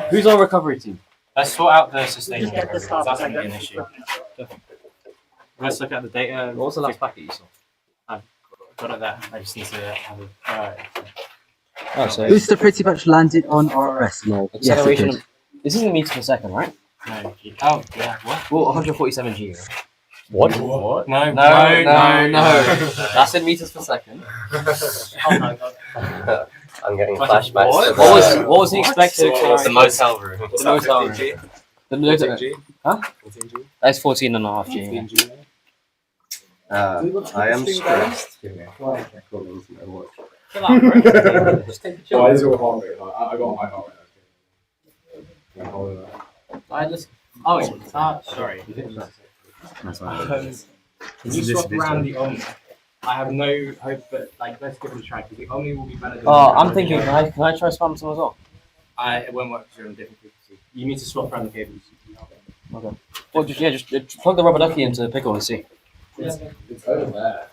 Who's our recovery team? Let's sort out the sustainable. Just get the recovery, stuff that's like going to be an that. issue. Let's look at the data. What was the last packet you saw? Got it there. I just need to have a. Alright. Oh, so Booster pretty much landed on RS log. Yes, it acceleration. did. This is in meters per second, right? No. Oh, yeah. What? Well, 147 G. Right? What? What? No. No. That's in meters per second. Oh my god. I'm getting What? flashbacks. What? What was the expected? The motel room. The motel room. The motel room. Huh? 14G? That's 14.5 G. I am stressed. Why is your heart rate? I got my heart rate. Oh, sorry. You swap around the Omni. I have no hope that, like, let's give it a try, because the Omni will be better than I'm thinking, can I try spam some as well? It won't work because you're on a different frequency. You need to swap around the cables. Okay. Well, just plug the rubber ducky into the pickle and see. It's over there.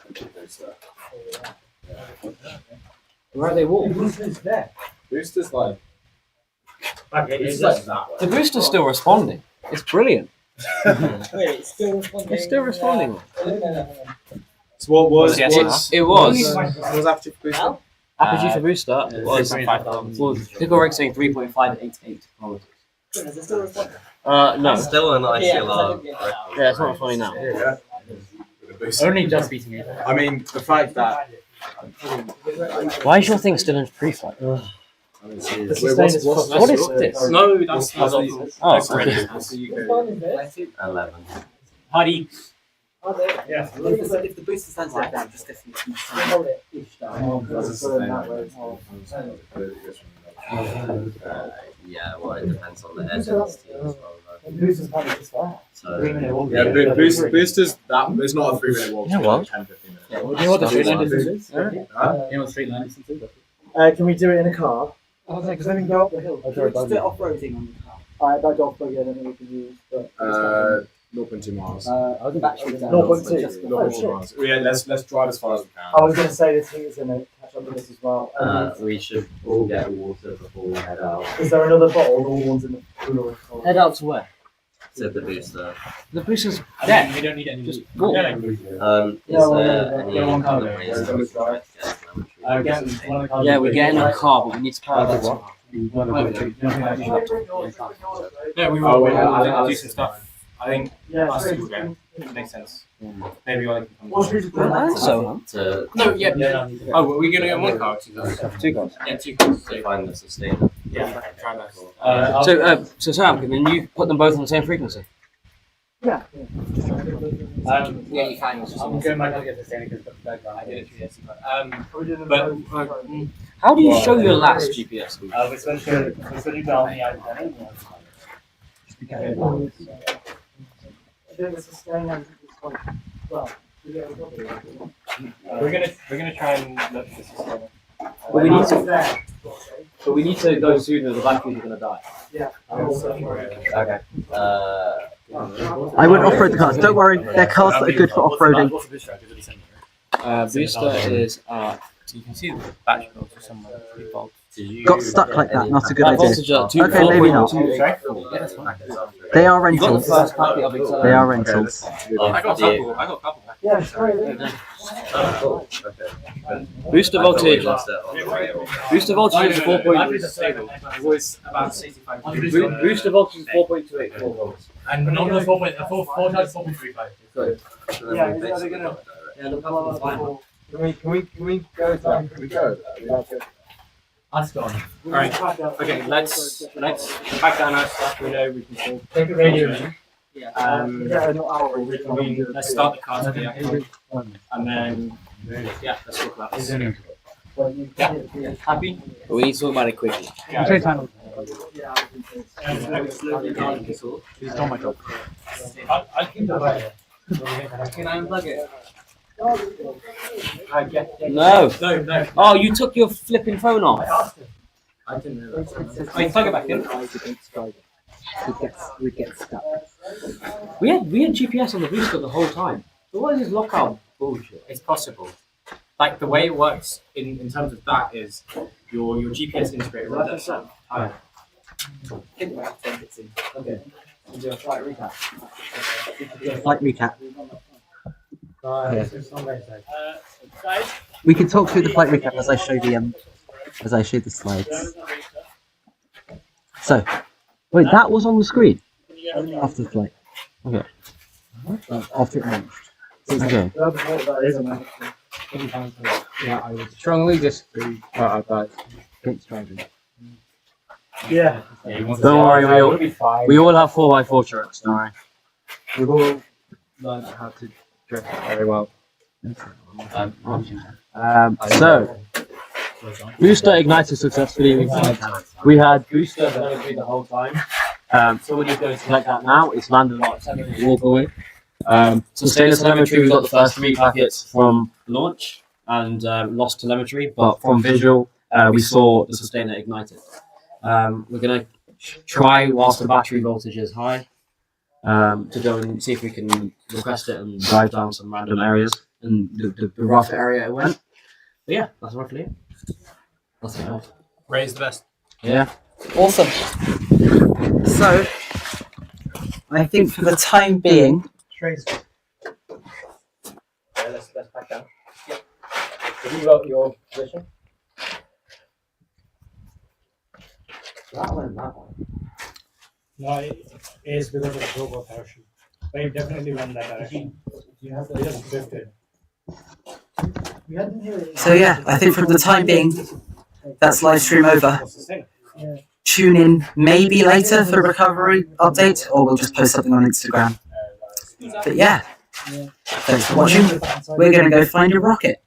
Where are they all? Booster's like. It's like that. The booster's still responding. It's brilliant. Wait, it's still responding. It's still responding. So what was It was. was after booster? Apogee for booster was 5,000. well, pickle reg saying 3.588 kilometers. Is it still responding? No. Still an ICLR. Yeah, it's not responding now. Yeah. Only just beating it. I mean, the fact that. Why is your thing still in pre-flight? Wait, What is this? No, that's Oh, okay. 11. Huddy. Yeah. If the booster stands like that, just definitely Hold it. Yeah, well, it depends on the edge of this team as well. Booster's probably just that. So, Yeah, boosters, it's not a 3-minute walk. You know what? 10, 15 minutes. Yeah, You you know what the straight line distance is? Huh? You know what straight line distance is? Can we do it in a car? Because then we can go up the hill. Just a bit off-roading on the car. Alright, that golf buggy I don't think we can use, but 0.2 miles. The battery's down. 0.2. 0.2 miles. Yeah, let's drive as far as we can. I was going to say this heat is going to catch up with this as well. we should all get water before we head out Is there another bottle? All the ones in the cooler. Head out to where? to the booster. The booster's Yeah, we don't need any. Just Just walk. Is well, there any one kind car. of ways that we can try to get telemetry? Yeah, we get in a car, but we need to power that one. Yeah, we will. Oh, wait, I think I'll do some stuff. I think Yeah, us two will go. Makes sense. Maybe I can come. So, To No, yeah. Oh, were we gonna go in one car? Or two cars? two cars. Yeah, two cars. to find the sustainer. Yeah, try that. So Sam, can you put them both on the same frequency? Yeah. Yeah, you can. I'm going back to get the standing because I did it 2 years ago. But How do you show your last GPS? we're switching down the iPhone. We're gonna try and look for system. But we need to go sooner. The batteries are going to die. Yeah. Okay. I went off-road the cars. Don't worry, they're cars that are good for off-roading. Booster is So you can see the battery voltage somewhere. 3 volts. Got stuck like that, not a good that idea. voltage are Okay, maybe not. 4.28. Yeah, that's fine. They are You got the rentals. first packet of acceleration. They are rentals. I got a couple. I got a couple. Yeah, straight. Booster voltage. Booster voltage is Batteries are 4.2. stable. It was about 65. Booster voltage is 4.28 volts. And normal 4 times 4.35. Yeah, are they gonna? Can we go down? Can we go? That's gone. Alright. Okay, let's pack down our stuff. We know we can still Take a radio in. yeah, no hour. Let's start the cars here. And then yeah, let's talk about this. Yeah. Happy? But we need to talk about it quickly. Yeah. He's done my job. I'll keep the wire. Can I unplug it? No. No. Oh, you took your flipping phone off. I didn't realise. Wait, plug it back in. We get stuck. We had GPS on the booster the whole time. So what is this lockout bullshit? It's possible. Like the way it works in terms of that is your GPS integrator runs at certain time. Okay. Do a flight recap. Flight recap. Guys, We can talk through the flight recap as I show the slides. So, wait, that was on the screen after the flight. Okay. After it launched. Okay. Yeah, I would strongly disagree about drinks driving. Yeah. Don't worry, we all have 4x4 trucks, don't worry. We've all learned how to drift very well. So, booster ignited successfully. We had booster delivery the whole time. So when you go to select that now, it's landed on the walk away. Sustainer telemetry, we got the first 3 packets from Launch and lost telemetry, but from visual, we saw the sustainer ignited. We're gonna try whilst the battery voltage is high to go and see if we can request it and drive down some random areas and the rough area it went. But yeah, that's roughly it. Nothing else. Ray's the best. Yeah. Awesome. So, I think for the time being, Let's back down. Yeah. Have you got your position? That went that way. No, it is because of the global parachute. But it definitely went that direction. You have to just drifted. so yeah, I think for the time being, that's live stream over. Tune in maybe later for a recovery update, or we'll just post something on Instagram. But yeah, thanks for watching. We're going to go find a rocket.